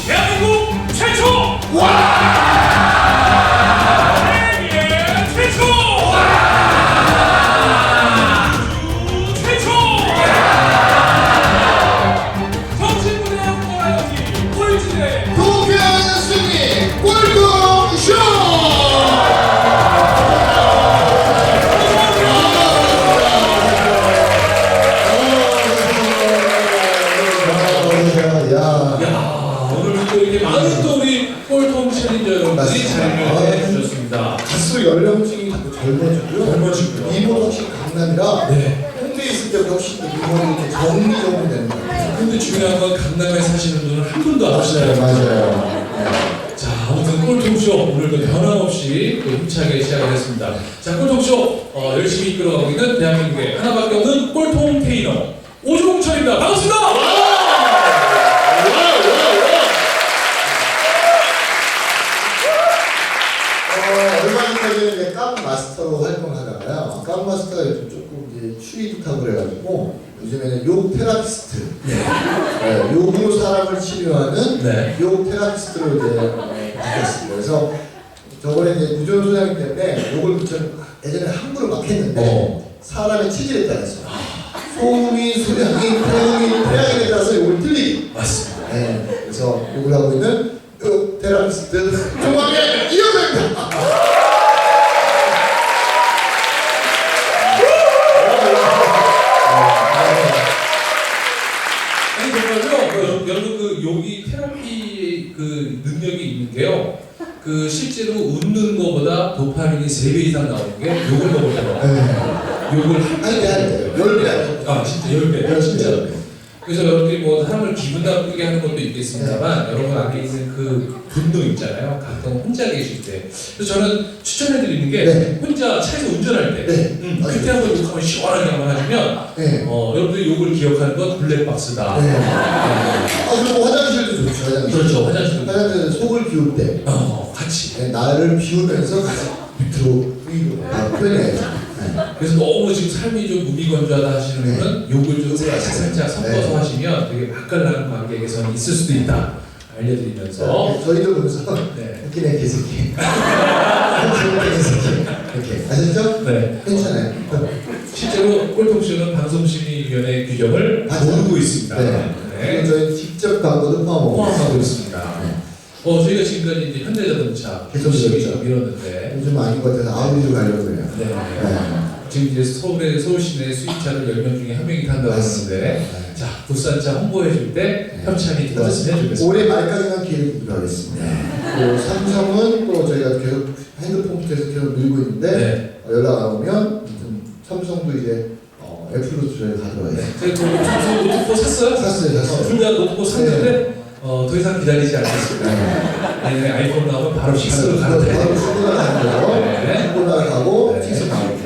대한민국 최초! 세계 최초! 최초! 정신분야 버라이어티 꼴찌대 도쿄 승리 꼴통쇼! 이렇게 많은 또 우리 꼴통 챌린저 여러분들이 자리를 해주셨습니다. 갈수록 연령층이 자꾸 젊어지고요. 이번 혹시 강남이라 네. 홍대에 있을 때보다 훨씬 더 이번에 이렇게 정리되는 것 같아요. 근데 중요한 건 강남에 사시는 분은 한 분도 안 오시나요? 맞아요. 자, 아무튼 꼴통쇼 오늘도 변함없이 또 힘차게 시작을 했습니다. 자, 꼴통쇼 열심히 이끌어가고 있는 대한민국의 하나밖에 없는 꼴통 테이너 오종철입니다. 반갑습니다. 얼마 전까지는 이제 깜 마스터로 활동하다가요. 깜 마스터가 요즘 조금 이제 추리도 타고 그래가지고 요즘에는 욕 테라피스트, 욕으로 사람을 치료하는 욕 테라피스트로 이제 바뀌었습니다. 그래서 저번에 이제 무전 소장님 때문에 욕을 예전에 함부로 막 했는데 사람의 체질에 따라서 소음이, 소량이, 태양에 따라서 욕을 틀리게. 맞습니다. 네, 그래서 욕을 하고 있는 욕 테라피스트 조광의 이호입니다. 아니 정말요. 여러분 그 욕이 테라피 그 능력이 있는 게요. 그 실제로 웃는 거보다 도파민이 3배 이상 나오는 게 욕을 먹을 때요. 욕을 할 때 10배. 아 진짜 10배. 진짜. 그래서 여러분들이 뭐 사람을 기분 나쁘게 하는 것도 있겠습니다만 여러분 안에 있는 그 분노 있잖아요. 가끔 혼자 계실 때. 그래서 저는 추천해드리는 게 혼자 차에서 운전할 때 그때 한번 욕하면 시원하게 한번 하시면 여러분들이 욕을 기억하는 건 블랙박스다. 그리고 화장실도 좋죠. 그렇죠. 화장실 속을 비울 때 같이 나를 비우면서 밑으로 위로 표현해야죠. 그래서 너무 지금 삶이 좀 무미건조하다 하시는 분은 욕을 좀 살짝 섞어서 하시면 되게 맛깔나는 관계 개선이 있을 수도 있다 알려드리면서 저희도 보면서 웃기네 개새끼 개새끼 이렇게 아셨죠? 네. 괜찮아요. 실제로 꼴통쇼는 방송심의위원회 규정을 모르고 있습니다. 그리고 저희 직접 광고도 포함하고 있습니다. 저희가 지금까지 이제 현대자동차 계속 밀었는데 요즘 아닌 것 같아서 아우디로 가려고 해요. 지금 이제 서울 시내 수입차를 10명 중에 1명이 탄다고 하는데 자, 국산차 홍보해줄 때 협찬이 들어왔으면 해주겠습니다. 올해 말까지만 기회를 드리겠습니다. 또 삼성은 또 저희가 계속 핸드폰부터 해서 계속 밀고 있는데 연락 오면 삼성도 이제 애플로 저희가 가져와요. 저희 삼성 노트북 샀어요? 샀어요. 둘 다 노트북 샀는데 더 이상 기다리지 않겠습니다. 내년에 아이폰 나오면 바로 픽스로 가는 거예요. 바로 픽스로 가는 거죠. 픽스로 가고 픽스 나오고.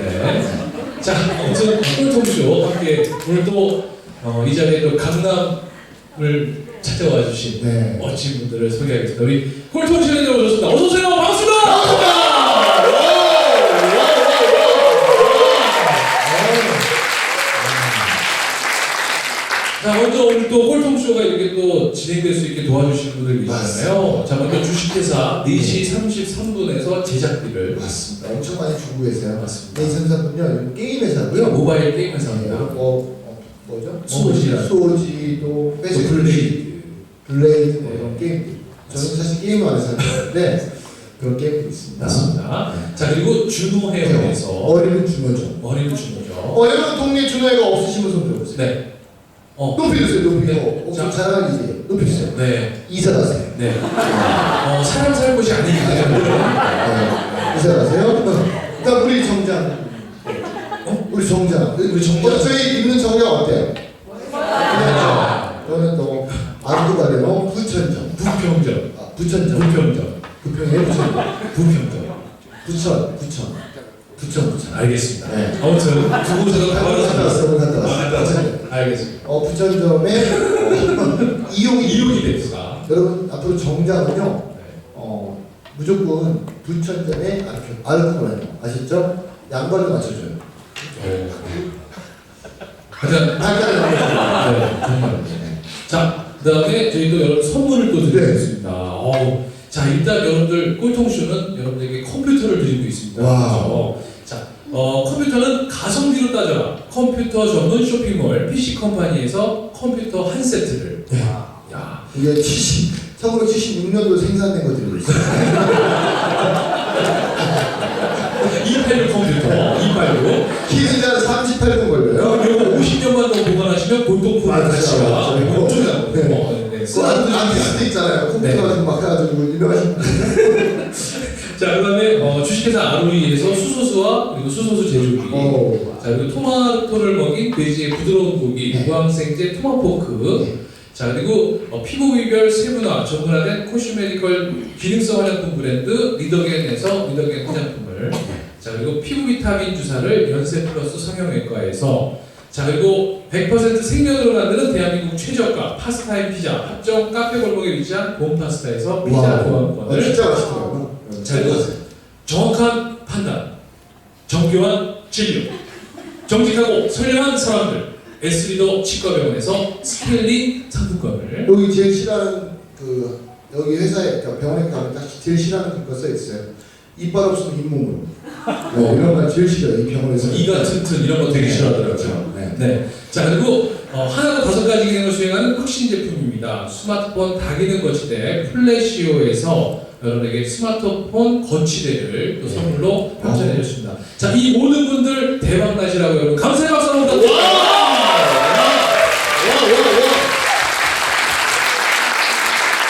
자, 아무튼 꼴통쇼 함께 오늘 또 이 자리에 또 강남을 찾아와 주신 멋진 분들을 소개하겠습니다. 우리 꼴통쇼에 오셨습니다. 어서 오세요. 반갑습니다. 자, 먼저 오늘 또 꼴통쇼가 이렇게 또 진행될 수 있게 도와주시는 분들 계시잖아요. 자, 먼저 주식회사 4시 33분에서 제작비를 맞습니다. 엄청 많이 주고 계세요. 맞습니다. 433분요. 게임 회사고요. 모바일 게임 회사입니다. 뭐죠? 소지도 블레이드 이런 게임. 저는 사실 게임 안 해서 하는데 그런 게임도 있습니다. 맞습니다. 자, 그리고 준호 헤어에서 어린은 준호죠. 어린은 준호죠. 여러분 동네 준호가 없으시면 손 들어보세요. 네. 높이 주세요. 높이. 잘하는 이세요. 높이 주세요. 네. 이사 가세요. 네. 사람 살 곳이 아니기 때문에 이사 가세요. 일단 우리 정장. 우리 정장. 저희 입는 정장 어때요? 저는 또 아르토바레노 부천점. 부평점. 부천점. 부평점. 부평의 부천점. 부평점. 부천. 알겠습니다. 네. 아무튼 두 곳에서 갔다 가봐서 왔어요. 갔다 왔어요. 갔다 왔어요. 알겠습니다. 부천점에 이용이 대표가 여러분 앞으로 정장은요 네. 무조건 부천점에 아르코라요 아셨죠? 양발로 맞춰줘요. 가장 네, 정말. 자, 그다음에 저희도 여러분 선물을 또 드리겠습니다. 자, 일단 여러분들 꼴통쇼는 여러분들에게 컴퓨터를 드리고 있습니다. 와우. 그렇죠? 자, 컴퓨터는 가성비로 따져라. 컴퓨터 전문 쇼핑몰 PC 컴퍼니에서 컴퓨터 한 세트를. 네. 야, 이게 1976년도 생산된 거 들고 있어요. 286 컴퓨터, 286. 기능자 38분 걸려요. 이거 50년만 더 보관하시면 골동품 가치가 맞아요. 엄청 나거든요. 네. 그 아티스트 있잖아요. 컴퓨터 같은 거 막 해가지고 유명하신 분. 자, 그다음에 주식회사 아로니에서 수소수와 그리고 수소수 제조기. 자, 그리고 토마토를 먹인 돼지의 부드러운 고기, 무항생제 토마포크. 자, 그리고 피부 비별 세분화 전문화된 코스메디컬 기능성 화장품 브랜드 리더겐에서 리더겐 화장품을. 자, 그리고 피부 비타민 주사를 연세 플러스 성형외과에서. 자, 그리고 100% 생면으로 만드는 대한민국 최저가 파스타인 피자 합정 카페 골목에 위치한 봄 파스타에서 피자 교환권을. 진짜 맛있더라고요. 자, 그리고 정확한 판단, 정교한 진료, 정직하고 선량한 사람들 S리더 치과병원에서 스케일링 상품권을. 여기 제일 싫어하는 여기 회사에 그러니까 병원에 가면 딱 제일 싫어하는 거 써 있어요. 이빨 없으면 잇몸으로. 이런 거 제일 싫어요. 이 병원에서. 이가 튼튼 이런 거 되게 싫어하더라고요. 네. 네. 자, 그리고 하나로 5가지 기능을 수행하는 혁신 제품입니다. 스마트폰 다기능 거치대 플래시오에서 여러분에게 스마트폰 거치대를 또 선물로 협찬해 주셨습니다. 자, 이 모든 분들 대박 나시라고 여러분 감사의 박수 한번 부탁드립니다.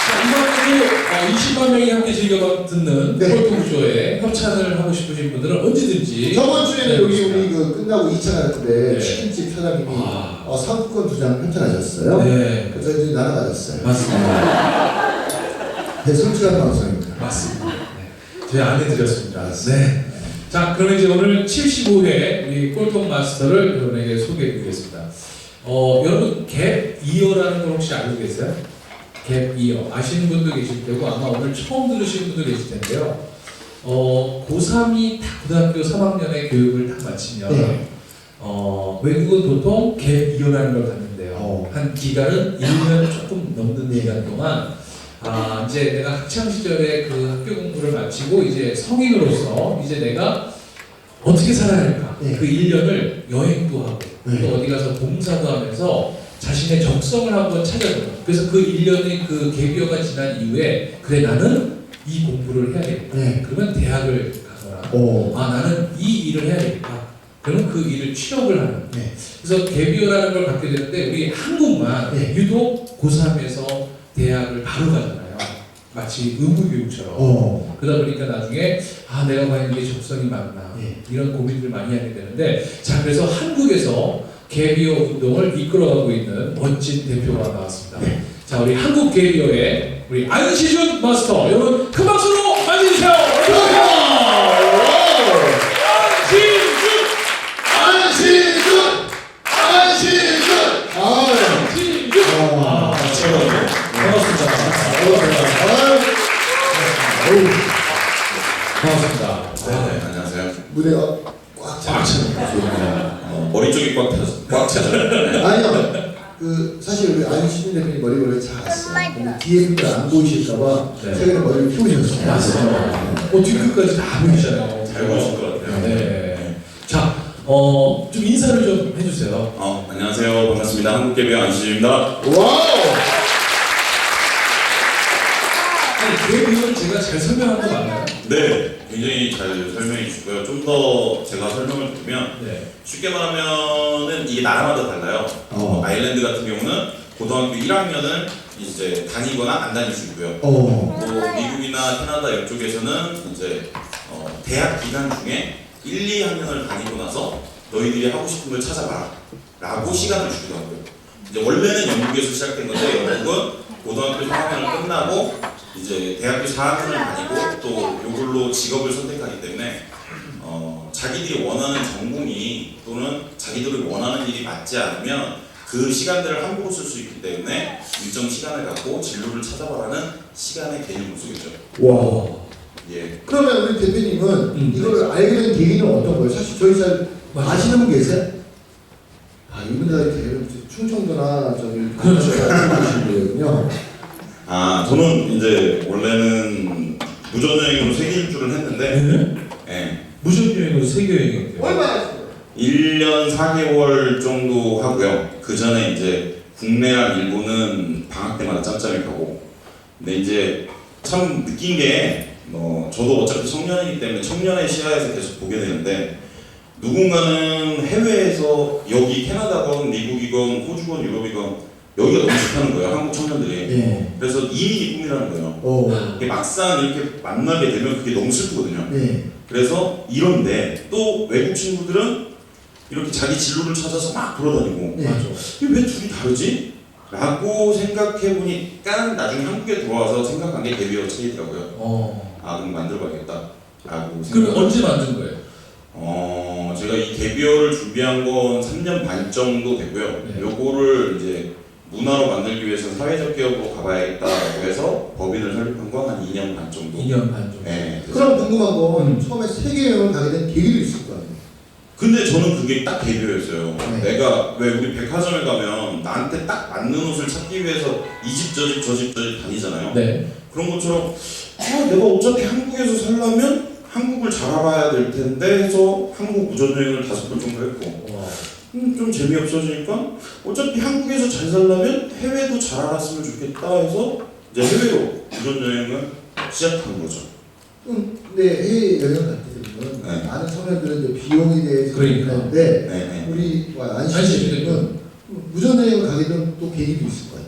자, 이번에도 20만 명이 함께 즐겨 듣는 꼴통쇼에 협찬을 하고 싶으신 분들은 언제든지. 저번 주에는 네, 여기 우리 끝나고 2차 갈 때 네. 치킨집 사장님이 상품권 2장 협찬하셨어요. 네. 그래서 이제 나눠 가졌어요. 맞습니다. 네, 솔직한 방송입니다. 맞습니다. 네. 저희 안 해드렸습니다. 네. 자, 그러면 이제 오늘 75회 우리 꼴통 마스터를 여러분에게 소개해드리겠습니다. 여러분 갭 이어라는 걸 혹시 알고 계세요? 갭 이어 아시는 분도 계실 테고 아마 오늘 처음 들으시는 분도 계실 텐데요. 고3이 딱 고등학교 3학년의 교육을 딱 마치면 네. 외국은 보통 갭 이어라는 걸 갖는데요. 한 기간은 1년 조금 넘는 기간 동안 이제 내가 학창 시절에 그 학교 공부를 마치고 이제 성인으로서 이제 내가 어떻게 살아야 할까? 네. 그 1년을 여행도 하고 또 어디 가서 봉사도 하면서 자신의 적성을 한번 찾아보는. 그래서 그 1년의 그 갭이어가 지난 이후에 그래 나는 이 공부를 해야 되겠다. 네. 그러면 대학을 가거나 나는 이 일을 해야 되겠다. 그러면 그 일을 취업을 하는. 네. 그래서 갭이어라는 걸 갖게 되는데 우리 한국만 네. 유독 고3에서 대학을 바로 가잖아요. 마치 의무교육처럼. 그러다 보니까 나중에 내가 과연 이게 적성이 맞나 이런 고민들을 많이 하게 되는데, 자, 그래서 한국에서 갭이어 운동을 이끌어가고 있는 멋진 대표가 나왔습니다. 자, 우리 한국 갭이어의 우리 안시준 마스터, 여러분 큰 박수로 맞이해주세요. 반갑습니다. 네, 안녕하세요. 무대가 꽉 차. 머리 쪽이 꽉 차죠. 네. 아니요. 사실 우리 안시준 대표님 머리 원래 작았어요. 근데 뒤에 분들 안 보이실까봐 최근에 머리를 키우셨어요. 맞아요. 뒤끝까지 다 보이잖아요. 잘 보실 것 같아요. 네. 자, 좀 인사를 좀 해주세요. 안녕하세요. 반갑습니다. 한국개비의 안시준입니다. 와우! 그 이유를 제가 잘 설명한 거 맞나요? 네, 굉장히 잘 설명해 주시고요. 좀 더 제가 설명을 드리면 쉽게 말하면은 이게 나라마다 달라요. 아일랜드 같은 경우는 고등학교 1학년은 이제 다니거나 안 다닐 수 있고요. 또 미국이나 캐나다 이쪽에서는 이제 대학 기간 중에 1, 2학년을 다니고 나서 너희들이 하고 싶은 걸 찾아봐라 라고 시간을 주기도 하고요. 이제 원래는 영국에서 시작된 건데 영국은 고등학교 3학년을 끝나고 이제 대학교 4학년을 다니고 또 이걸로 직업을 선택하기 때문에 자기들이 원하는 전공이 또는 자기들이 원하는 일이 맞지 않으면 그 시간들을 함부로 쓸 수 있기 때문에 일정 시간을 갖고 진로를 찾아봐라는 시간의 개념을 쓰겠죠. 와. 예. 그러면 우리 대표님은 이걸 알게 된 계기는 어떤 거예요? 사실 저희 잘 아시는 분 계세요? 아, 이분들 충청도나 저기 계시는군요. 아, 저는 이제 원래는 무전여행으로 세계 일주를 했는데, 예. 무전여행으로 세계 여행이었대요. 얼마나 했어요? 1년 4개월 정도 하고요. 그 전에 이제 국내랑 일본은 방학 때마다 짬짬이 가고. 근데 이제 참 느낀 게, 저도 어차피 청년이기 때문에 청년의 시야에서 계속 보게 되는데, 누군가는 해외에서 여기 캐나다건, 미국이건, 호주건, 유럽이건 여기가 너무 좋다는 거예요. 한국 청년들이. 네. 그래서 이민이 꿈이라는 거예요. 막상 이렇게 만나게 되면 그게 너무 슬프거든요. 네. 그래서 이런데 또 외국 친구들은 이렇게 자기 진로를 찾아서 막 돌아다니고 네. 맞아. 이게 왜 둘이 다르지? 라고 생각해 보니까 나중에 한국에 들어와서 생각한 게 데뷔어 체이더라고요. 아, 그럼 만들어봐야겠다 라고 그럼 언제 만든 거예요? 제가 이 데뷔어를 준비한 건 3년 반 정도 되고요. 네. 요거를 이제 문화로 만들기 위해서 사회적 기업으로 가봐야겠다라고 해서 법인을 설립한 건 한 2년 반 정도. 2년 반 정도. 네. 그럼 궁금한 건 처음에 세계 여행을 가게 된 계기도 있을 거 아니에요? 근데 저는 그게 딱 데뷔어였어요. 네. 내가 왜 우리 백화점에 가면 나한테 딱 맞는 옷을 찾기 위해서 이 집 저 집 저 집 저 집 다니잖아요. 네. 그런 것처럼 내가 어차피 한국에서 살려면 한국을 잘 알아야 될 텐데 해서 한국 무전여행을 5번 정도 했고 좀 재미없어지니까 어차피 한국에서 잘 살려면 해외도 잘 알았으면 좋겠다 해서 이제 해외로 무전여행을 시작한 거죠. 근데 해외 여행 갈 때 되면 네. 많은 청년들은 이제 비용에 대해서 그러니까. 하는데 네. 우리 안시대는 무전여행을 가게 된 또 계기도 있을 것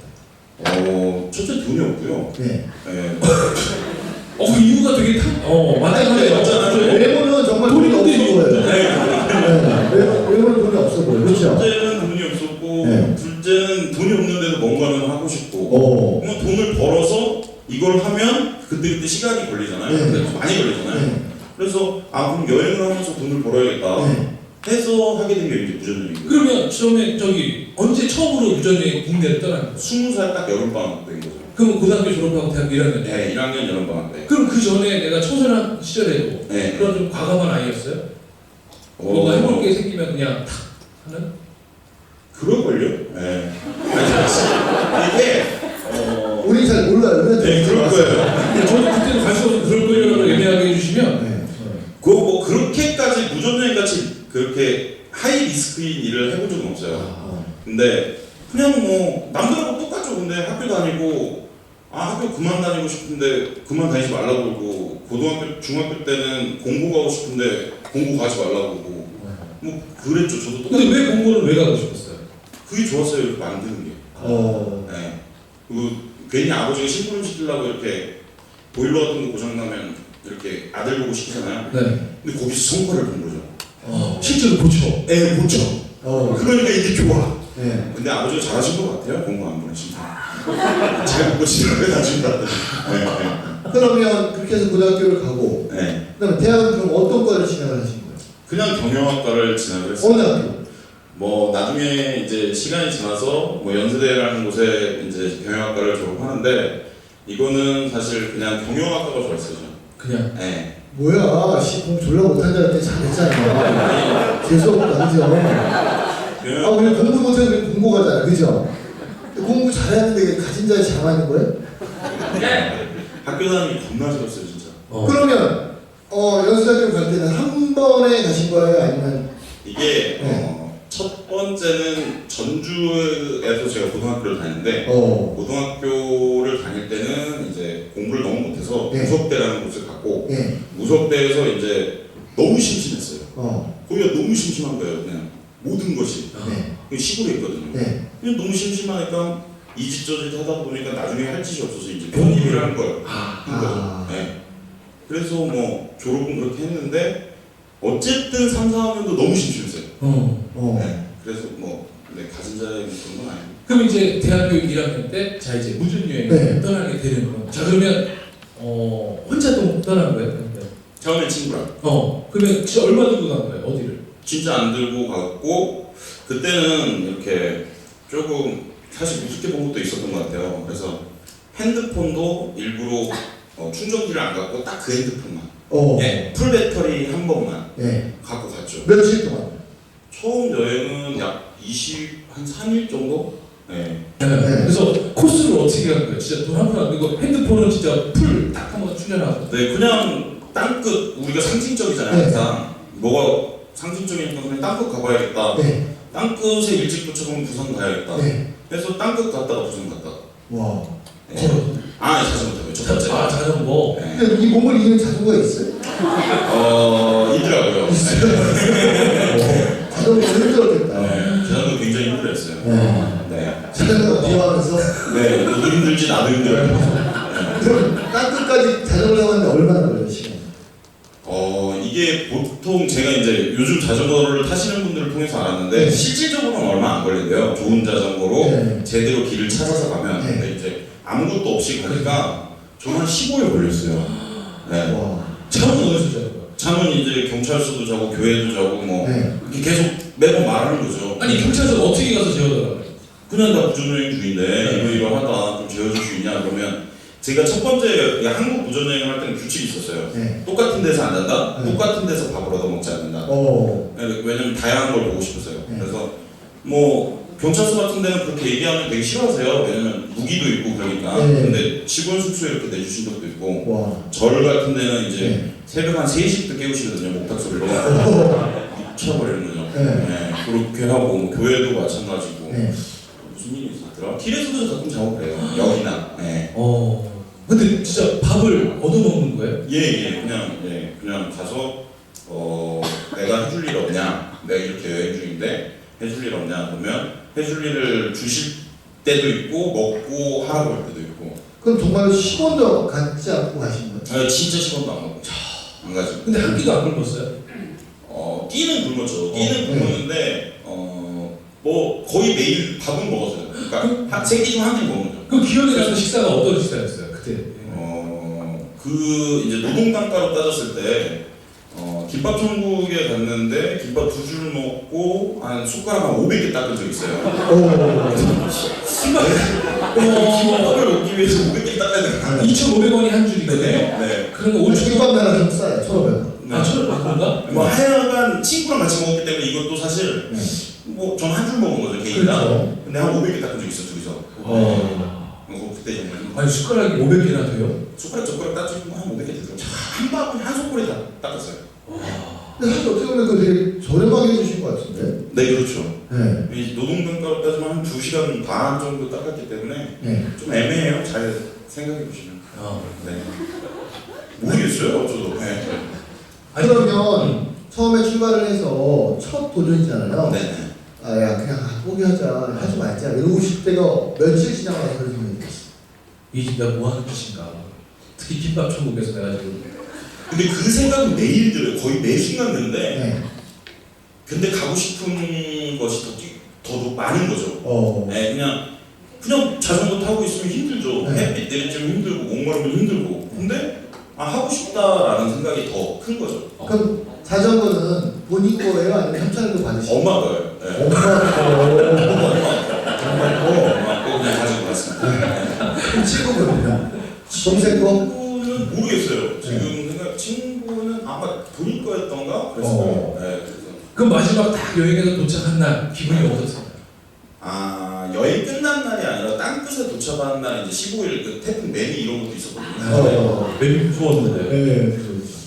같아요. 첫째 돈이 없고요. 네. 네. 그 이유가 되게 맞잖아요. 맞잖아요. 외모는 정말 돈이 없어 보여요. 외모는 돈이 없어 보여요. 그렇죠? 첫째는 돈이 없었고 네. 둘째는 돈이 없는데도 뭔가는 하고 싶고 그러면 돈을 벌어서 이걸 하면 그때 시간이 걸리잖아요. 네. 그래서 많이 걸리잖아요. 네. 그래서 그럼 여행을 하면서 돈을 벌어야겠다 네. 해서 하게 된 게 이제 무전여행이에요. 그러면 처음에 언제 처음으로 무전여행 국내를 떠난 거예요? 20살 딱 여름방학 때인 거죠. 그럼 고등학교 졸업하고 대학교 1학년 때? 네, 1학년 여름방학 때. 그럼 그 전에 내가 청소년 시절에도 네. 그런 좀 과감한 아이였어요? 뭔가 해볼 게 생기면 그냥 탁 하는? 그럴걸요? 네. 아니, 이게 우리 잘 몰라요. 네, 그럴 거예요. 저도 그때도 갈 수 없어서 그럴 거라고 애매하게 해주시면 네. 뭐 그렇게까지 무전여행 같이 그렇게 하이 리스크인 일을 해본 적은 없어요. 근데 그냥 뭐 남들하고 똑같죠. 근데 학교 다니고 학교 그만 다니고 싶은데 그만 다니지 말라고 그러고 고등학교 중학교 때는 공부 가고 싶은데 공부 가지 말라고 그러고 뭐 그랬죠. 저도 똑같이. 근데 왜 공부를 왜 가고 싶었어요? 그게 좋았어요. 이렇게 만드는 게. 네. 괜히 아버지가 심부름 시키려고 이렇게 보일러 같은 거 고장 나면 이렇게 아들 보고 시키잖아요. 네. 근데 거기서 성과를 본 거죠. 실제로 고쳐. 애 고쳐. 그러니까 이게 좋아. 네. 근데 아버지가 잘하신 것 같아요. 공부 안 보내시면. 잘 고치려고 나중에 봤더니. 네. 그러면 그렇게 해서 고등학교를 가고 네. 그다음에 대학은 그럼 어떤 과를 진학을 하신 거예요? 그냥 경영학과를 진학을 했어요. 어느 학교? 뭐 나중에 이제 시간이 지나서 뭐 연세대라는 곳에 이제 경영학과를 졸업하는데 이거는 사실 그냥 경영학과가 좋았어요. 저는. 그냥. 네. 뭐야, 공부 졸라 못한 자한테 잘했잖아. 재수없다, 그죠? 우리 공부 못해서 우리 공부 가잖아, 그죠? 공부 잘했는데 가진 자에 장하는 거예요? 학교 다니기 겁나 싫었어요, 진짜. 그러면 연수대학교 갈 때는 한 번에 가신 거예요, 아니면? 이게 첫 번째는 전주에서 제가 고등학교를 다니는데 고등학교를 다닐 때는 이제 공부를 너무 못해서 무석대라는 곳을 갔고 무석대에서 이제 너무 심심했어요. 거기가 너무 심심한 거예요. 그냥 모든 것이 시골에 있거든요. 그냥 너무 심심하니까 이 집 저 집 하다 보니까 나중에 할 짓이 없어서 이제 편입이라는 걸 한 거죠. 그래서 뭐 졸업은 그렇게 했는데 어쨌든 3, 4학년도 너무 심심했어요. 그래서 뭐 가진 자의 그런 건 아니고. 그럼 이제 대학교 1학년 때 자 이제 무전여행 떠나게 되는 거. 자 그러면 혼자 또 떠난 거예요? 처음엔 친구랑. 그러면 진짜 얼마 들고 간 거예요? 어디를? 진짜 안 들고 갔고 그때는 이렇게 조금 사실 우습게 본 것도 있었던 것 같아요. 그래서 핸드폰도 일부러 충전기를 안 갖고 딱 그 핸드폰만. 풀 배터리 한 번만 갖고 갔죠. 며칠 동안? 처음 여행은 약 한 3일 정도? 그래서 코스를 어떻게 한 거예요? 진짜 돈 한 푼 안 들고 핸드폰은 진짜 풀 딱 한번 충전하고. 그냥 땅끝 우리가 상징적이잖아요. 항상 뭐가 상징적이니까 그냥 땅끝 가봐야겠다. 땅끝에 일찍 도착하면 부산 가야겠다. 그래서 땅끝 갔다가 부산 갔다가. 와. 자전거 타고요. 첫 번째. 자전거. 근데 이 몸을 이기는 자전거가 있어요? 있더라고요. 자전거 힘들었겠다. 자전거 굉장히 힘들었어요. 자전거 대화하면서. 너도 힘들지 나도 힘들어요. 그럼 땅끝까지 자전거 타는데 얼마나 걸려요, 시간? 이게 보통 제가 이제 요즘 자전거를 타시는 분들을 통해서 알았는데 실질적으로는 얼마 안 걸린대요. 좋은 자전거로 제대로 길을 찾아서 가면. 근데 이제 아무것도 없이 가니까 저는 한 15일 걸렸어요. 차는 어디서 자는 거야? 차는 이제 경찰서도 자고 교회도 자고 뭐 이렇게 계속 매번 말하는 거죠. 아니 경찰서 어떻게 가서 재워달라고? 그냥 나 부전여행 중인데 이러하다 좀 재워줄 수 있냐 그러면 제가 첫 번째 한국 부전여행 할 때는 규칙이 있었어요. 똑같은 데서 안 잔다. 똑같은 데서 밥을 얻어 먹지 않는다. 왜냐면 다양한 걸 보고 싶었어요. 그래서 뭐 경찰서 같은 데는 그렇게 얘기하면 되게 싫어하세요. 왜냐면 무기도 있고 그러니까. 근데 직원 숙소에 이렇게 내주신 적도 있고 절 같은 데는 이제 새벽 한 3시부터 깨우시거든요. 목탁 소리로 미쳐버리는 거죠. 그렇게 하고 뭐 교회도 마찬가지고 무슨 일이 있었더라? 길에서도 가끔 자고 그래요. 여기나. 근데 진짜 밥을 얻어먹는 거예요? 그냥 가서 내가 해줄 일 없냐? 내가 이렇게 여행 중인데 해줄 일 없냐? 그러면 해줄 일을 주실 때도 있고 먹고 하라고 할 때도 있고. 그럼 정말 10원도 갖지 않고 가신 거예요? 진짜 10원도 안 먹고 안 가죠. 근데 한 끼도 안 굶었어요? 끼는 굶었죠. 끼는 굶었는데 뭐 거의 매일 밥은 먹었어요. 그러니까 한 3끼 중 한 끼 먹는 거죠. 그 기억에 남는 식사가 어떤 식사였어요 그때? 이제 노동단가로 따졌을 때 김밥 천국에 갔는데 김밥 2줄 먹고 한 숟가락 한 500개 닦은 적 있어요. 김밥을 먹기 위해서 500개 닦아야 되나? 2,500원이 한 줄이거든요? 그러면 5천 김밥 나라 좀 싸요. 1,500원. 그런가? 뭐 하여간 친구랑 같이 먹었기 때문에 이것도 사실 뭐 전 한 줄 먹은 거죠 개인당. 근데 한 500개 닦은 적 있어 둘이서. 그때 정말 아니 숟가락이 500개나 돼요? 젓가락 따지고 한 500개 되더라고요. 한 바구니 한 손가락에 다 닦았어요. 근데 사실 어떻게 보면 그 되게 저렴하게 해주신 것 같은데? 네, 그렇죠. 이 노동단가로 따지면 한 2시간 반 정도 닦았기 때문에 좀 애매해요. 잘 생각해 보시면. 모르겠어요, 저도. 그러면 처음에 출발을 해서 첫 도전이잖아요. 야 그냥 포기하자, 하지 말자 이러실 때가 며칠 지나가서 그런 생각이 들었어요. 이 집 내가 뭐 하는 짓인가? 특히 김밥 천국에서 내가 지금. 근데 그 생각은 매일 들어요. 거의 매 순간 드는데. 근데 가고 싶은 것이 더 많은 거죠. 그냥 자전거 타고 있으면 힘들죠. 햇빛 내리쬐면 힘들고 목마르면 힘들고. 근데 하고 싶다라는 생각이 더 큰 거죠. 그럼 자전거는 본인 거예요? 아니면 협찬도 받으시나요? 엄마 거예요. 엄마 거. 엄마 거 그냥 가지고 갔습니다. 친구분은요? 동생 거? 친구는 모르겠어요. 지금 생각 친구는 아마 본인 거였던가 그랬어요. 그럼 마지막 딱 여행에서 도착한 날 기분이 어떠세요? 여행 끝난 날이 아니라 땅끝에 도착한 날 이제 15일 그 태풍 매미 이런 것도 있었거든요. 매미 무서웠는데.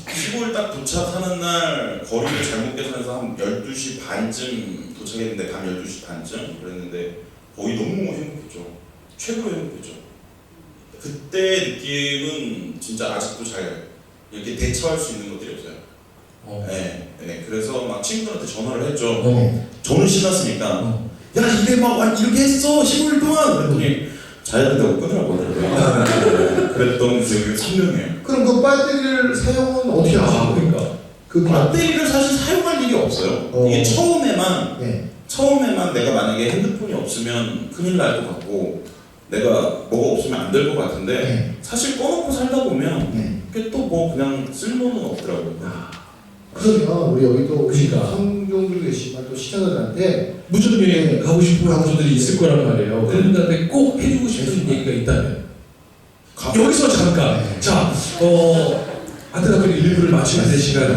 15일 딱 도착하는 날 거리를 잘못 계산해서 한 12시 반쯤 도착했는데 밤 12시 반쯤 그랬는데 거의 너무 행복했죠. 최고로 행복했죠. 그때 느낌은 진짜 아직도 잘 이렇게 대처할 수 있는 것들이 없어요. 그래서 막 친구들한테 전화를 했죠. 저는 신났으니까 야 이게 막 이렇게 했어 15일 동안 그랬더니 자야 된다고 끊으라고 하더라고요. 그랬던 기억이 선명해요. 그럼 그 배터리를 사용은 어떻게 하시는 거예요? 그 배터리를 사실 사용할 일이 없어요. 이게 처음에만 내가 만약에 핸드폰이 없으면 큰일 날 것 같고 내가 뭐가 없으면 안 될 것 같은데 사실 꺼놓고 살다 보면 그게 또 뭐 그냥 쓸모는 없더라고요. 그러면 우리 여기 또 그러니까. 성종들 계시지만 또 시청자들한테 무전여행 가고 싶은 분들이 있을 거란 말이에요. 네. 그런 분들한테 꼭 해주고 싶은 얘기가 있다면 여기서 잠깐 네. 자 안타깝게 일부를 마치면 될 시간이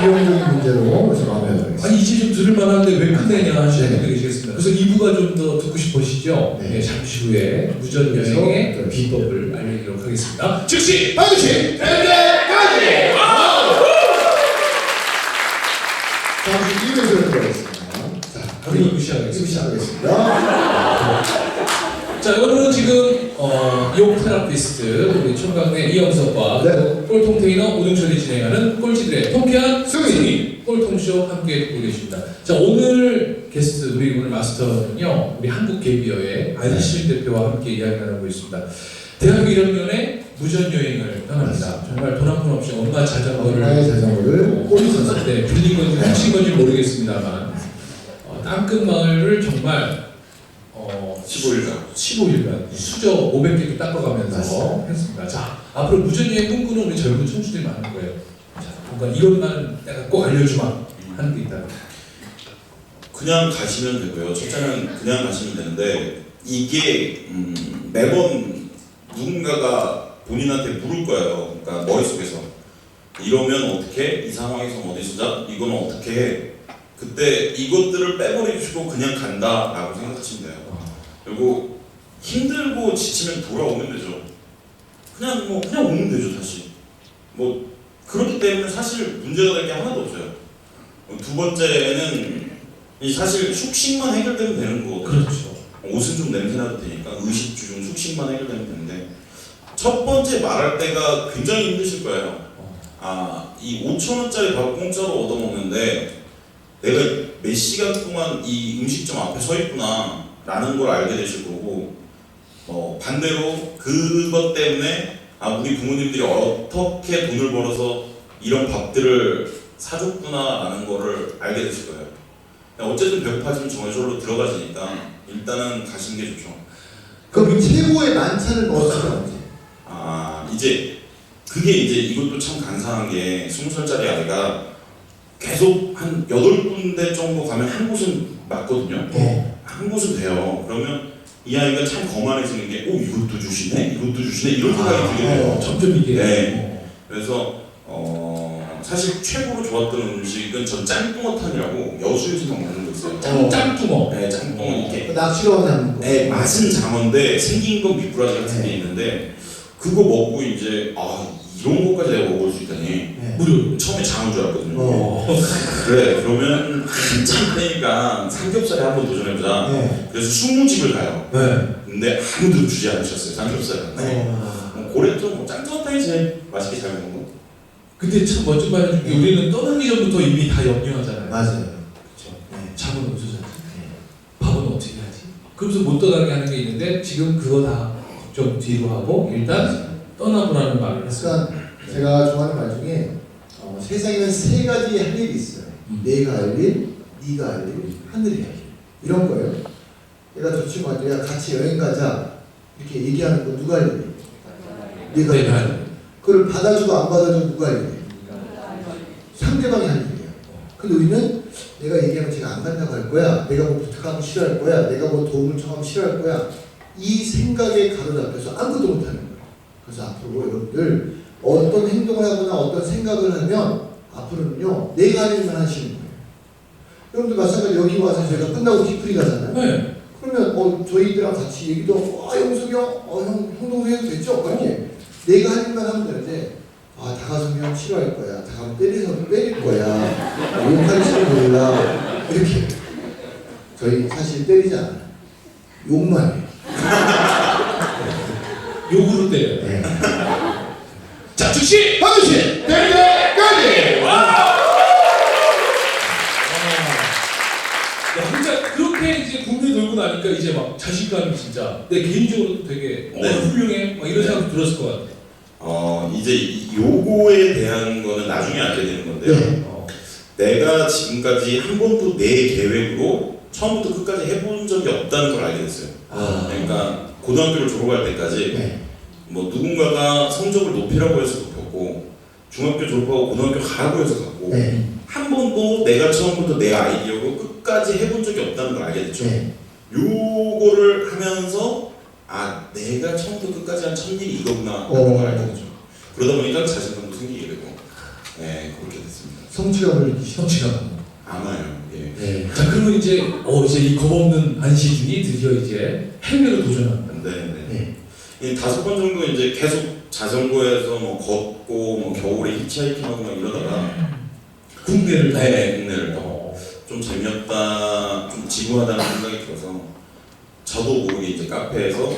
비용적인 문제로 그래서 마무리하겠습니다. 아니 이제 좀 들을 만한데 왜 끝내냐 하시는 분들 계시겠습니다. 그래서 2부가 좀 더 듣고 싶으시죠? 네. 네, 잠시 후에 무전여행의 그래서 비법을 알려드리도록 하겠습니다. 즉시 반드시 대대까지! 잠시 2부에서 들어가겠습니다. 자, 바로 2부 시작하겠습니다. 2부 시작하겠습니다. 자, 오늘은 지금 용 테라피스트 우리 총각내 이영석과 네. 꼴통테이너 오등철이 진행하는 꼴찌들의 통쾌한 승리! 꼴통쇼 함께 듣고 계십니다. 자, 오늘 게스트 우리 오늘 마스터는요 우리 한국개비어의 안실 대표와 함께 이야기 나누고 있습니다. 대학교 1학년에 무전여행을 떠납니다. 정말 돈 한 푼 없이 엄마 자전거를 엄마의 자전거를 꼬리 썼을 때 빌린 건지 훔친 건지 모르겠습니다만 땅끝 마을을 정말 15일간 15일간 수저 500개도 닦아가면서 했습니다. 자, 앞으로 무전여행 꿈꾸는 우리 젊은 청춘들이 많을 거예요. 자, 뭔가 이것만 내가 꼭 알려주마 하는 게 있다. 그냥 가시면 되고요. 첫째는 그냥 가시면 되는데 이게 매번 누군가가 본인한테 물을 거예요. 그러니까 머릿속에서 이러면 어떻게? 이 상황에서 어디서 자? 이건 어떻게 해? 그때 이것들을 빼버리시고 그냥 간다라고 생각하시면 돼요. 그리고 힘들고 지치면 돌아오면 되죠. 그냥 오면 되죠 다시. 뭐 그렇기 때문에 사실 문제가 될 게 하나도 없어요. 두 번째는 이 사실 숙식만 해결되면 되는 거거든요. 그렇죠. 옷은 좀 냄새나도 되니까 의식주 중 숙식만 해결되면 되는데 첫 번째 말할 때가 굉장히 힘드실 거예요. 이 5,000원짜리 밥 공짜로 얻어먹는데 내가 몇 시간 동안 이 음식점 앞에 서 있구나 라는 걸 알게 되실 거고 반대로 그것 때문에 우리 부모님들이 어떻게 돈을 벌어서 이런 밥들을 사줬구나 라는 거를 알게 되실 거예요. 어쨌든 배고파지면 저절로 들어가지니까 일단은 가시는 게 좋죠. 그럼 최고의 만찬을 먹었을 때 언제? 이제 그게 이제 이것도 참 간사한 게 20살짜리 아이가 계속 한 8군데 정도 가면 한 곳은 맞거든요. 한 곳은 돼요. 그러면 이 아이가 참 거만해지는 게 이것도 주시네? 이것도 주시네? 이런 생각이 들게 돼요. 점점 이게 네. 그래서 사실 최고로 좋았던 음식은 전 짱뚱어탕이라고 여수에서만 먹는 거 있어요. 짱뚱어. 네, 짱뚱어 이렇게. 낚시로 하는 거. 네, 맛은 장어인데 생긴 건 미꾸라지 같은 게 있는데 그거 먹고 이제 이런 것까지 내가 먹을 수 있다니. 무료. 처음에 장어인 줄 알았거든요. 그래, 그러면 한참 되니까 삼겹살에 한번 도전해보자. 그래서 수무집을 가요. 근데 아무도 주지 않으셨어요, 삼겹살은. 고래도 뭐 짱뚱어탕이 제일 맛있게 잘 먹는 거. 근데 참 멋진 말은 우리는 떠나기 전부터 이미 다 염려하잖아요. 맞아요. 그렇죠. 잠은 어디서 자지? 밥은 어떻게 하지? 그러면서 못 떠나게 하는 게 있는데 지금 그거 다 걱정 뒤로 하고 일단 떠나보라는 말을 했어요. 그러니까 제가 좋아하는 말 중에 세상에는 3가지 할 일이 있어요. 내가 할 일, 네가 할 일, 하늘이 할 일. 이런 거예요. 내가 저 친구한테 야 같이 여행 가자 이렇게 얘기하는 거 누가 할 일이에요? 네가 할 일. 그걸 받아주고 안 받아주고 누가 할 일이에요? 상대방이 할 일이에요. 근데 우리는 내가 얘기하면 제가 안 간다고 할 거야. 내가 뭐 부탁하면 싫어할 거야. 내가 뭐 도움을 청하면 싫어할 거야. 이 생각에 가로잡혀서 아무것도 못하는 거예요. 그래서 앞으로 여러분들 어떤 행동을 하거나 어떤 생각을 하면 앞으로는요 내가 할 일만 하시는 거예요. 여러분들 마찬가지로 여기 와서 저희가 끝나고 디프리 가잖아요. 네. 그러면 저희들랑 같이 얘기도 영석이 형 동생 해도 됐죠? 이렇게 내가 할 일만 하면 되는데 다가서면 형 싫어할 거야. 다가면 때릴 거야. 욕할지 몰라. 이렇게 저희 사실 때리지 않아요. 욕만 해요. 욕으로 때려요. 네. 자, 즉시! 반드시 때리기까지! 진짜 그렇게 이제 국내 돌고 나니까 이제 막 자신감이 진짜 내 개인적으로도 되게 훌륭해 막 이런 생각이 들었을 것 같아요. 이제 요거에 대한 거는 나중에 알게 되는 건데요. 내가 지금까지 한 번도 내 계획으로 처음부터 끝까지 해본 적이 없다는 걸 알게 됐어요. 그러니까 고등학교를 졸업할 때까지 뭐 누군가가 성적을 높이라고 해서 높였고 중학교 졸업하고 고등학교 가라고 해서 갔고 네. 한 번도 내가 처음부터 내 아이디어고 끝까지 해본 적이 없다는 걸 알게 됐죠. 네. 요거를 하면서 아 내가 처음부터 끝까지 한 첫 일이 이거구나 하는 걸 알게 되죠. 그러다 보니까 자신감도 생기게 되고 네 그렇게 됐습니다. 성취감을 느끼시죠? 성취감. 아마요. 예. 네. 자 그리고 이제 이제 이 겁없는 안시준이 드디어 이제 해외로 도전합니다. 네. 이 5번 정도 이제 계속 자전거에서 뭐 걷고 뭐 겨울에 히치하이킹하고 막 이러다가 국내를 국내를 좀 재미없다, 좀 지루하다는 생각이 들어서 저도 모르게 이제 카페에서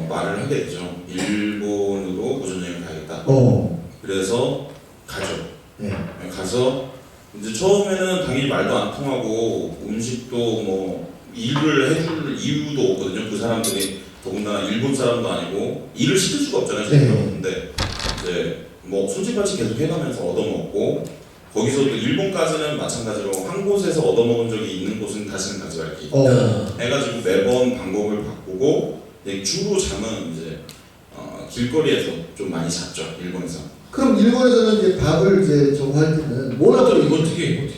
말을 하게 되죠. 일본으로 고전여행 가야겠다. 그래서 가죠. 네. 가서 이제 처음에는 당연히 말도 안 통하고 음식도 뭐 일을 해줄 이유도 없거든요. 그 사람들이 더군다나 일본 사람도 아니고 일을 시킬 수가 없잖아요. 네. 근데 이제 뭐 손짓발짓 계속 해가면서 얻어먹고 거기서도 일본까지는 마찬가지로 한 곳에서 얻어먹은 적이 있는 곳은 다시는 가지 말기 해가지고 매번 방법을 바꾸고 이제 주로 잠은 이제 길거리에서 좀 많이 잤죠. 일본에서. 그럼 일본에서는 이제 밥을 이제 저거 할 때는 뭐라고 어떻게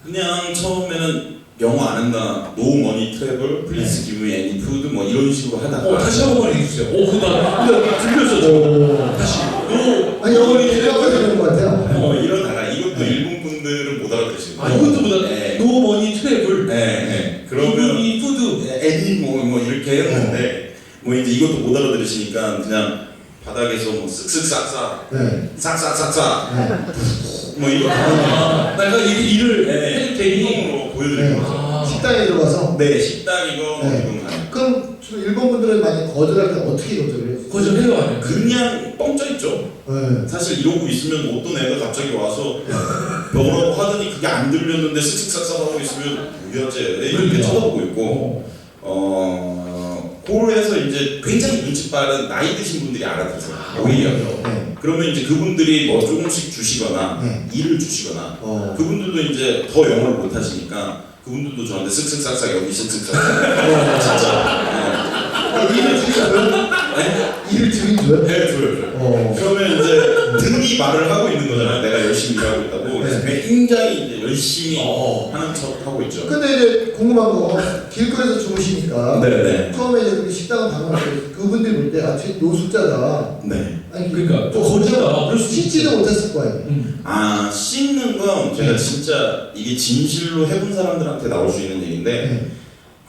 그냥 처음에는 영어 안 한다, no money travel, please give me any food 뭐 이런 식으로 하다가 다시 한 번만 해주세요. 그다 들렸어. 다시. 아니 영어를 대략하게 되는 것 같아요. 이러다가 이것도 일본 분들은 못 알아들으시고 이것도 보다 네. 노머니 트래블. 네. 그러면 이 푸드. 애니 뭐 이렇게 했는데 뭐 이제 이것도 못 알아들으시니까 그냥 바닥에서 뭐 쓱쓱 싹싹 네. 싹싹싹싹 네. 뭐 이거 내가 이 일을 해줄 테니. 행동으로 보여드리는 네. 거죠. 식당에 들어가서. 네, 식당이고 뭐 네. 이건 가요. 그럼 주로 일본 분들은 만약 거절할 때 어떻게 거절을 해요? 거절해요 안 해요? 그냥 뻥져 있죠. 네. 사실 이러고 있으면 어떤 애가 갑자기 와서 뭐라고 하더니 그게 안 들렸는데 쓱쓱싹싹 하고 있으면 우야제 이렇게 쳐다보고 있고 그걸 해서 이제 굉장히 눈치 빠른 나이 드신 분들이 알아들어요. 오히려. 네. 그러면 이제 그분들이 뭐 조금씩 주시거나 네. 일을 주시거나 그분들도 이제 더 영어를 못 하시니까 그분들도 저한테 쓱쓱싹싹 여기 쓱쓱싹싹 진짜 일을 주셔요? 일을 주긴 줘요? 네, 줘요. 그러면 이제 등이 말을 하고 있는 거잖아요. 내가 열심히 일하고 있다고. 그래서 굉장히 이제 열심히 하는 척 하고 있죠. 근데 이제 궁금한 거 길거리에서 주무시니까 네네. 처음에 이제 우리 식당을 방문할 때 그분들이 볼 때 아, 쟤 노숙자다. 네. 아니 그러니까 또 거지다. 그럴 수 씻지도 못했을 거 아니에요. 아 씻는 건 제가 진짜 이게 진실로 해본 사람들한테 나올 수 있는 얘기인데 네.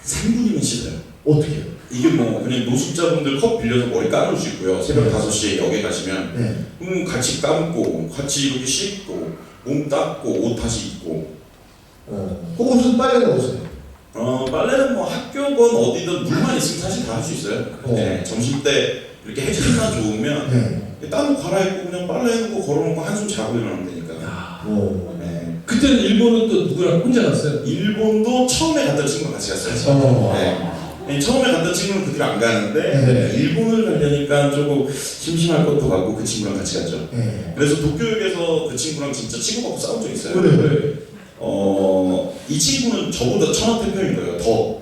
3분이면 씻어요. 어떻게요? 이게 뭐 그냥 노숙자분들 컵 빌려서 머리 감을 수 있고요. 새벽 5시에 역에 가시면 네. 같이 감고 같이 이렇게 씻고 몸 닦고 옷 다시 입고 그 옷은 빨래는 옷은? 빨래는 뭐 학교건 어디든 물만 있으면 사실 다 할 수 있어요. 네, 점심 때 이렇게 햇빛만 좋으면 따로 갈아입고 그냥 빨래 해놓고 걸어놓고 한숨 자고 일어나면 되니까. 네. 그때는 일본은 또 누구랑 혼자 갔어요? 일본도 처음에 갔던 친구랑 같이 갔어요. 네, 처음에 갔던 친구는 그 뒤로 안 가는데 일본을 가려니까 조금 심심할 것도 같고 그 친구랑 같이 갔죠. 그래서 도쿄역에서 그 친구랑 진짜 치고받고 싸운 적 있어요. 이 친구는 저보다 천하태평인 거예요. 더.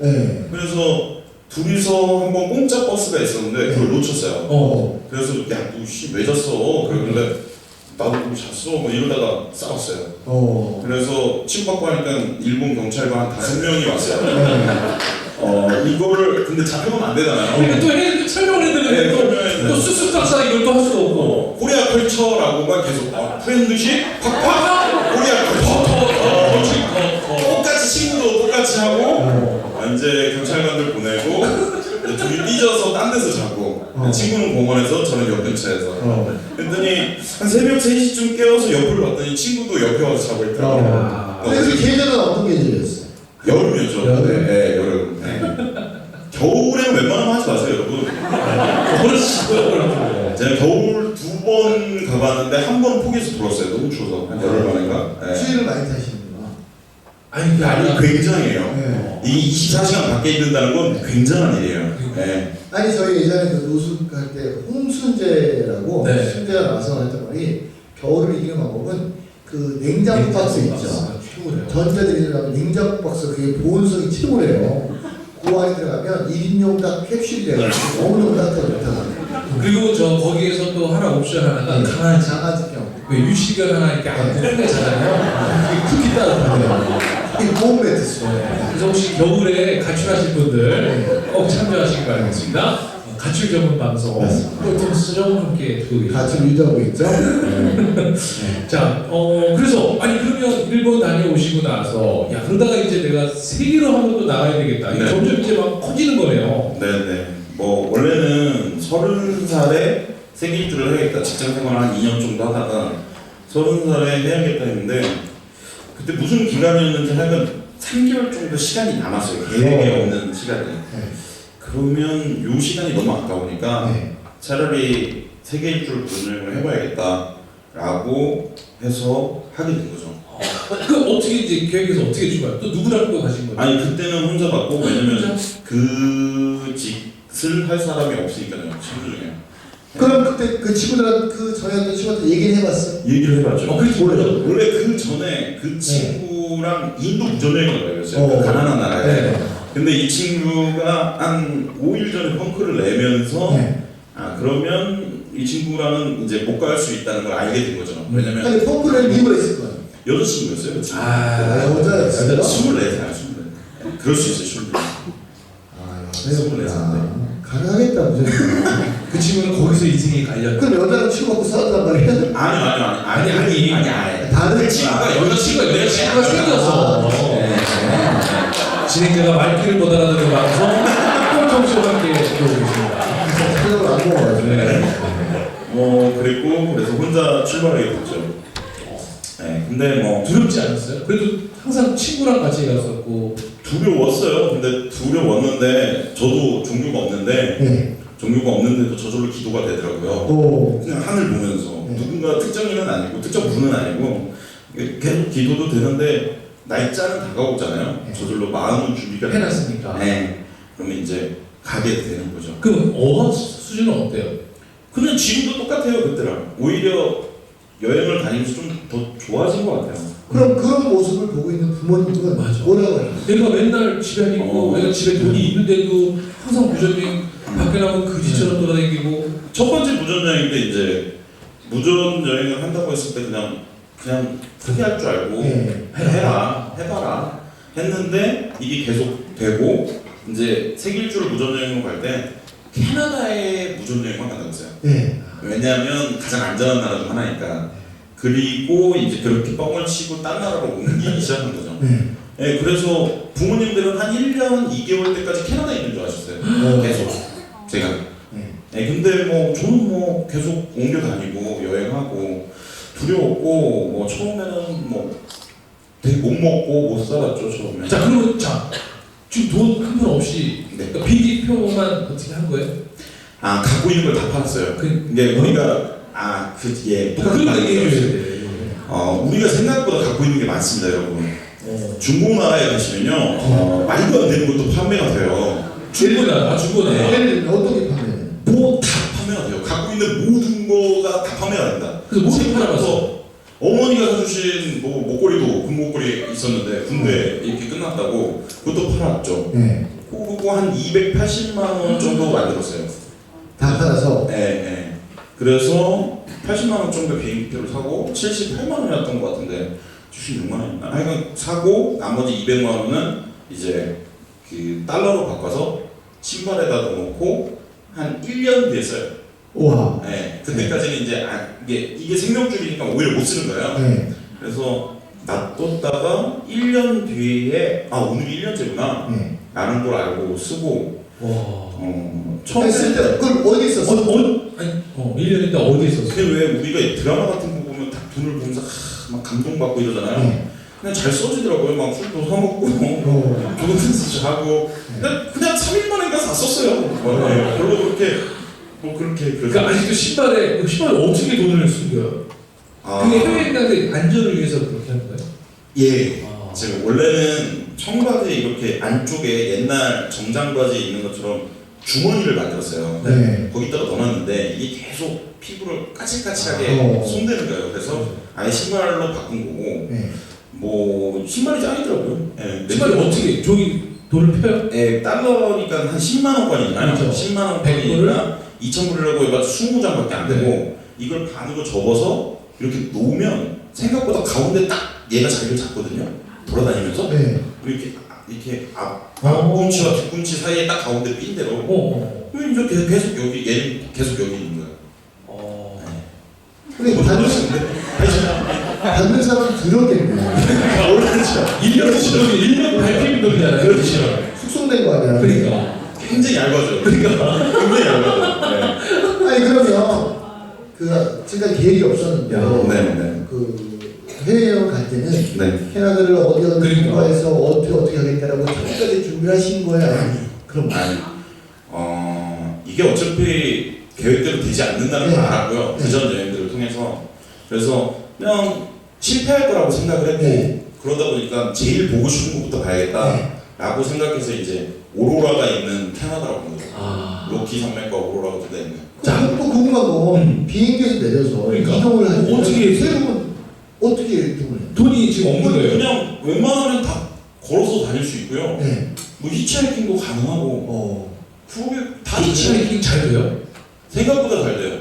그래서 둘이서 한번 공짜 버스가 있었는데 그걸 놓쳤어요. 그래서 야너왜 잤어? 그러는데 나도 뭐 잤어. 뭐 이러다가 싸웠어요. 그래서 치고받고 하니까 일본 경찰관 한 5명이 왔어요. 이거를 근데 잡혀가면 안 되잖아요. 그러니까 또 설명을 해야 되는데 또 쓱쓱싹싹 이걸 또 할 수도 없고 코리아 컬처라고만 계속 프렌드십 팍팍 코리아 컬처 똑같이 친구도 똑같이 하고 이제 경찰관들 보내고 이제 둘이 삐져서 딴 데서 자고 친구는 공원에서 저는 옆 근처에서 그랬더니 한 새벽 3시쯤 깨워서 옆을 봤더니 친구도 옆에 와서 자고 있더라고요. 근데 그 계절은 어떤 계절이었어요? 여름이었죠. 네, 여름. 겨울에는 웬만하면 하지 마세요, 여러분. 제가 겨울 2번 가봤는데 한 번 포기해서 돌았어요. 너무 추워서 한 열흘 만인가. 추위를 많이 타시는구나. 아니 굉장해요. 이 24시간 밖에 있는다는 건 굉장한 일이에요. 아니 저희 예전에 그 노숙할 때 홍순재라고 순재가 나와서 했던 말이 겨울을 이기는 방법은 그 냉장고 박스 있죠. 전자들이 들어가면 냉장고 박스 그게 보온성이 최고래요. 그 안에 들어가면 1인용 딱 캡슐이 돼가지고 너무너무 따뜻하고 좋다고. 그리고 저 거기에서 또 하나 옵션 하나가 강아지. 장아지경. 왜 유시견 하나 이렇게 안고 끝내잖아요. 그게 크기 따뜻하더라고요. 이 보험 매트스. 그래서 혹시 겨울에 가출하실 분들 꼭 참조하시기 바라겠습니다. 가출 전문 방송 꿀통수정 함께 듣고 계십니다. 같이 유지하고 있죠? 자, 그래서 아니 그러면 일본 다녀오시고 나서 야 그러다가 이제 내가 세계로 한 번 더 나가야 되겠다. 이게 네. 점점 이제 막 커지는 거네요. 네네. 뭐 원래는 30살에 세계 일주를 해야겠다. 직장 생활 한 2년 정도 하다가 30살에 해야겠다 했는데 그때 무슨 기간이었는지 하여간 3개월 정도 시간이 남았어요. 계획에 없는 시간이. 그러면 요 시간이 너무 아까우니까 차라리 세계 일주를 도전을 해봐야겠다라고 해서 하게 된 거죠. 그 어떻게 이제 계획에서 어떻게 출발? 또 누구랑 또 가신 거예요? 아니 그때는 혼자 갔고 왜냐면 그 짓을 할 사람이 없으니까요. 친구 중에. 그럼 그때 그 친구들한테 그 전에 친구한테 얘기를 해봤어? 얘기를 해봤죠. 그렇지 몰라요. 원래 그 전에 그 친구랑 인도 무전여행을 가였어요. 그 가난한 나라에. 네. 근데 이 친구가 한 5일 전에 펑크를 내면서 아 그러면 이 친구랑은 이제 못 갈 수 있다는 걸 알게 된 거죠. 왜냐면 아니 펑크를 이유가 있을 거야. 여자친구였어요. 그 친구. 여자였어요? 24살, 24살. 그럴 수 있어요, 충분히. 아, 24살. 가능하겠다 무슨. 그 친구는 거기서 인생이 갈렸다. 그럼 여자랑 치고받고 싸웠단 말이야? 아니. 다른 그 친구가 여자친구가 생겼어. 진행자가 말귀를 못 알아듣는 방송 꿀통수와 함께 듣고 계십니다. 생각을 안 먹어가지고. 그랬고 그래서 혼자 출발하게 됐죠. 네, 근데 뭐 두렵지 않았어요? 그래도 항상 친구랑 같이 갔었고. 두려웠어요. 근데 두려웠는데 저도 종교가 없는데 종교가 없는데도 저절로 기도가 되더라고요. 그냥 하늘 보면서 누군가 특정인은 아니고 특정 분은 아니고 계속 기도도 되는데 날짜는 다가오잖아요. 저절로 마음은 준비가 해놨으니까. 네. 그러면 이제 가게 되는 거죠. 그럼 어학 수준은 어때요? 근데 지금도 똑같아요 그때랑. 오히려 여행을 다니면서 좀 더 좋아진 것 같아요. 그럼 그런 모습을 보고 있는 부모님은 뭐라고 해요? 내가 맨날 집에 안 있고 내가 집에 돈이 있는데도 항상 무전여행 밖에 나가면 그지처럼 돌아다니고. 첫 번째 무전 여행 때 이제 무전 여행을 한다고 했을 때 그냥 포기할 줄 알고 해봐라 했는데 이게 계속 되고 이제 세계 일주를 무전 여행으로 갈 때 캐나다에 무전 여행만 간다고 했어요. 왜냐하면 가장 안전한 나라 중 하나니까. 그리고 이제 그렇게 뻥을 치고 딴 나라로 옮기기 시작한 거죠. 네, 그래서 부모님들은 한 1년 2개월 때까지 캐나다에 있는 줄 아셨어요. 계속 제가. 네, 근데 뭐 저는 뭐 계속 옮겨 다니고 여행하고 두려웠고 뭐 처음에는 뭐 되게 못 먹고 못 살았죠 처음에. 자 그러면 지금 돈 한 푼 없이 그러니까 비기표만 어떻게 한 거예요? 아 갖고 있는 걸 다 팔았어요. 근데 우리가 똑같은 말이에요. 우리가 생각보다 갖고 있는 게 많습니다, 여러분. 중국 나라에 가시면요 말도 안 되는 것도 판매가 돼요. 중고나라. 예를 들면 어떻게 판매해요? 뭐 다 판매가 돼요. 갖고 있는 모든 거가 다 판매가 된다. 그래서 뭐를 팔아봤어? 어머니가 사주신 뭐 목걸이도 금목걸이 있었는데 군대 이렇게 끝났다고 그것도 팔았죠. 그거 한 280만 원 정도 만들었어요. 다 팔아서? 네. 그래서 80만 원 정도 비행기표를 사고 78만 원이었던 것 같은데 76만 원이었나? 하여간 사고 나머지 200만 원은 이제 그 달러로 바꿔서 신발에다 넣어놓고 한 1년 뒤에 써요. 우와. 네. 그때까지는 이제 이게 생명줄이니까 오히려 못 쓰는 거예요. 그래서 놔뒀다가 1년 뒤에 오늘이 1년째구나 라는 걸 알고 쓰고 처음 쓸 때 그걸 어디 있었어? 1년 있다 어디 있었어? 근데 왜 우리가 드라마 같은 거 보면 딱 돈을 보면서 막 감동받고 이러잖아요. 그냥 잘 써지더라고요. 막 술도 사먹고 좋은 데서 자고 그냥 3일 만에 다 썼어요. 별로 그렇게 그러니까 아직도 신발에 어떻게 돈을 쓴 거예요? 그게 해외여행 가는데 안전을 위해서 그렇게 하는 거예요? 예. 제가 원래는 청바지에 이렇게 안쪽에 옛날 정장바지 있는 것처럼 주머니를 만들었어요. 거기다가 넣어놨는데 이게 계속 피부를 까칠까칠하게 손대는 거예요. 그래서 아예 신발로 바꾼 거고 뭐 신발이 짱이더라고요. 신발이 어떻게 저기 돈을 펴요? 달러니까 한 10만 원권이잖아요. 그렇죠. 10만 원권이니까 2,000불이라고 해봐 20장밖에 안 되고 이걸 반으로 접어서 이렇게 놓으면 생각보다 가운데 딱 얘가 자리를 잡거든요. 돌아다니면서 이렇게 앞꿈치와 뒤꿈치 사이에 딱 가운데 핀 대로. 그럼 이제 계속 여기 얘는 계속 여기 있는 거예요. 근데 받는 사람은 들었겠네. 모르겠죠. 1년 발표 운동이잖아요. 그렇죠. 숙성된 거 아니야? 그러니까. 굉장히 얇아져요. 그러니까 굉장히 얇아져요. 아니 그러면 그 지금까지 계획이 없었는데 네. 그 해외여행 갈 때는 네. 캐나다를 어디 그러니까. 통과해서 어떻게 하겠다라고 처음까지 준비하신 거예요? 아니 그럼 아니, 이게 어차피 계획대로 되지 않는다는 걸 알았고요. 그전 여행들을 통해서. 그래서 그냥 실패할 거라고 생각을 했고 그러다 보니까 제일 보고 싶은 곳부터 봐야겠다라고 생각해서 이제 오로라가 있는 캐나다라고 본 거죠. 로키 산맥과 오로라가 둘 다 있는. 자, 또 궁금한 건 비행기에서 내려서 그러니까. 이동을 하는 어떻게 세금은 어떻게 이동을 해요? 돈이 지금 없는 거예요. 그냥 웬만하면 다 걸어서 다닐 수 있고요. 네. 뭐 히치하이킹도 가능하고 그게 다 히치하이킹 잘 돼요? 생각보다 잘 돼요.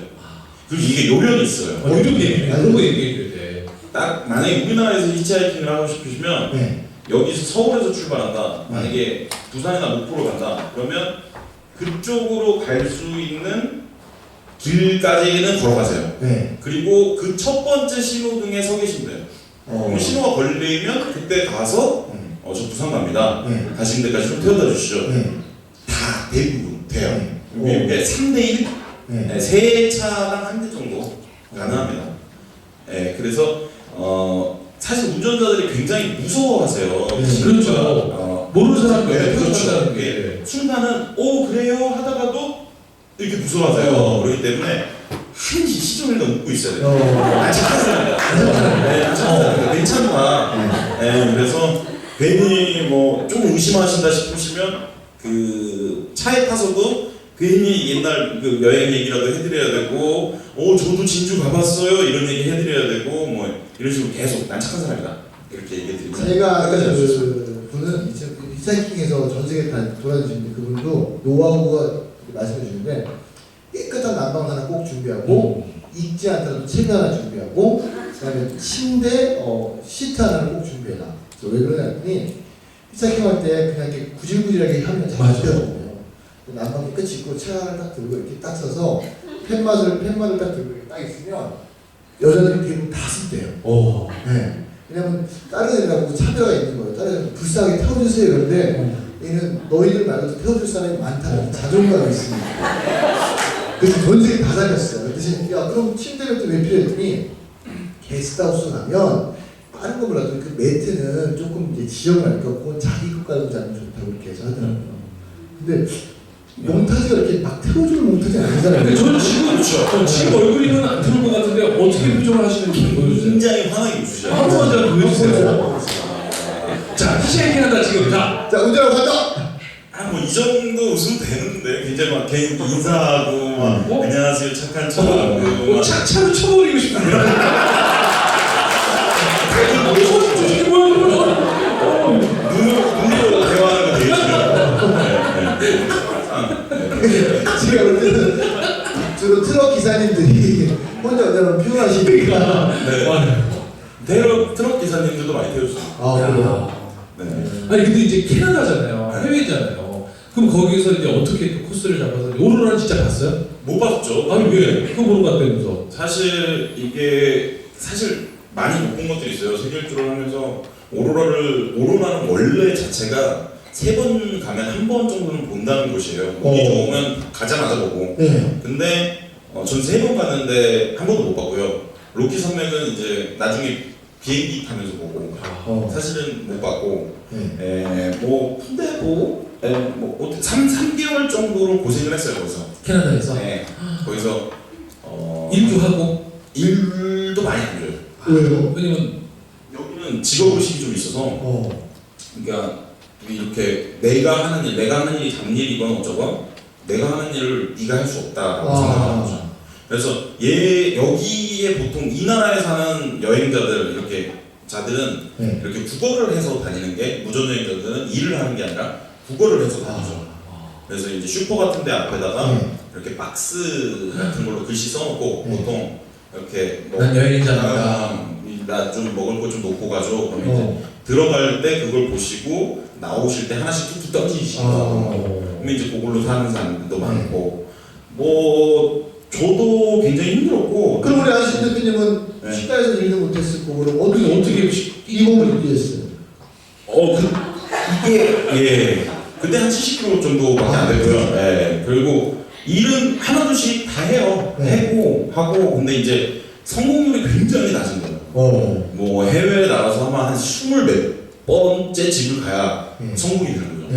그리고 이게 요령이 있어요. 요즘 얘기해. 그런 거 얘기해줘야 돼. 딱 만약에 우리나라에서 히치하이킹을 하고 싶으시면 여기서 서울에서 출발한다. 만약에 부산이나 목포로 간다. 그러면 그쪽으로 갈 수 있는 길까지는 걸어가세요. 그리고 그 첫 번째 신호등에 서 계시면 돼요. 그럼 신호가 걸리면 그때 가서 저 부산 갑니다. 가시는 데까지 좀 태워다 주시죠. 다 대부분 돼요. 이게 3대1? 네, 세 차당 한 대 정도 가능합니다. 네, 그래서 사실 운전자들이 굉장히 무서워하세요. 그렇죠. 모르는 사람들 그렇죠. 순간은 오 그래요 하다가도 이렇게 무서워하세요. 그렇기 때문에 한시 시종일관 웃고 있어야 돼요. 착한 사람이다. 착한 사람이다. 괜찮다. 그래서 괜히 뭐 좀 의심하신다 싶으시면 그 차에 타서도 괜히 옛날 그 여행 얘기라도 해드려야 되고, 저도 진주 가봤어요 이런 얘기 해드려야 되고, 뭐 이런 식으로 계속 난 착한 사람이다 이렇게 얘기해드리면. 제가 아까 그 분은 히치하이킹에서 전 세계 돌아다니시는데 그분도 노하우가 말씀해 주시는데 깨끗한 난방 하나 꼭 준비하고 익지 않더라도 책 하나 준비하고 그다음에 침대 시트 하나를 꼭 준비해라. 왜 그러냐 했더니 히치하이킹 할 때 그냥 이렇게 구질구질하게 하면 잘 되거든요. 난방이 끝이 있고 책 하나를 딱 들고 이렇게 딱 서서 펜맛을 딱 들고 이렇게 딱 있으면 여자들이 대부분 다 쓴대요. 네. 왜냐면 다른 애들하고 차별화가 있는 거예요. 다른 애들은 불쌍하게 태워주세요 이러는데 얘는 너희들 말고도 태워줄 사람이 많다는 자존감이 있습니다. 그래서 전 세계 다 다녔어요. 그래서 야 그럼 침대를 또 왜 필요했더니 게스트하우스 가면 다른 거 몰라도 그 매트는 조금 이제 지형을 알니까 그건 자기 것 깔고 자면 좋다고 이렇게 해서 하더라고요. 근데 몽타주가 이렇게 막 태워주는 몽타주 아니잖아요. 근데 저는 지금 얼굴이면 안 들을 것 같은데 어떻게 표정을 하시는지 보여주세요. 굉장히 환하게 웃으셔요. 한 번만 더 보여주세요. 자, 히치하이킹 한다 지금. 자, 운전하고 간다! 뭐 이 정도 웃으면 되는데 굉장히 막 개인 인사하고 막 안녕하세요 착한 척하고 차로 쳐버리고 싶은데. 눈으로 대화하는 거 되게 싫어요. 제가 볼 때는 주로 트럭 기사님들이 혼자 운전하면 피곤하시니까. 트럭 기사님들도 많이 태워주세요. 그래요? 네. 아니 근데 이제 캐나다잖아요. 해외잖아요. 그럼 거기서 이제 어떻게 또 코스를 잡아서 오로라는 진짜 봤어요? 못 봤죠. 아니 왜? 그거 보러 갔다면서. 사실 이게 많이 못 본 것들이 있어요. 세계 일주를 하면서 오로라는 원래 자체가 3번 가면 한 번 정도는 본다는 곳이에요. 운이 좋으면 가자마자 보고. 근데 전 3번 갔는데 한 번도 못 봤고요. 로키 산맥은 이제 나중에 비행기 타면서 보고 사실은 못 봤고 근데 뭐 3개월 정도로 고생을 했어요. 거기서 캐나다에서? 네. 거기서 일도 하고? 일도 많이 안 줘요. 왜요? 왜냐면 여기는 직업의식이 좀 있어서 그러니까 이렇게 내가 하는 일이 잡일이건 어쩌건 내가 하는 일을 네가 할 수 없다라고 생각하는 거죠. 그래서 여기에 보통 이 나라에 사는 여행자들 자들은 이렇게 국어를 해서 다니는 게 무전 여행자들은 일을 하는 게 아니라 국어를 해서 다니죠. 그래서 이제 슈퍼 같은 데 앞에다가 이렇게 박스 같은 걸로 글씨 써놓고 보통 이렇게 뭐 난 여행자입니다. 나 좀 먹을 거 좀 놓고 가죠. 그러면 이제 들어갈 때 그걸 보시고 나오실 때 하나씩 툭툭 던지시는 거예요. 그러면 이제 그걸로 사는 사람들도 많고 뭐 저도 굉장히 힘들었고. 그럼 우리 안신 대표님은 네. 시가에서 일도 못했을 거고 그럼 어떻게 이 몸을 유지했어요? 이게 예 그때 한 70kg 정도밖에 안 되고요. 예 그리고 일은 하나둘씩 다 해요. 하고 근데 이제 성공률이 굉장히 낮은 거예요. 뭐 해외에 나가서 아마 한 20몇 번째 집을 가야 성공이 되는 거죠.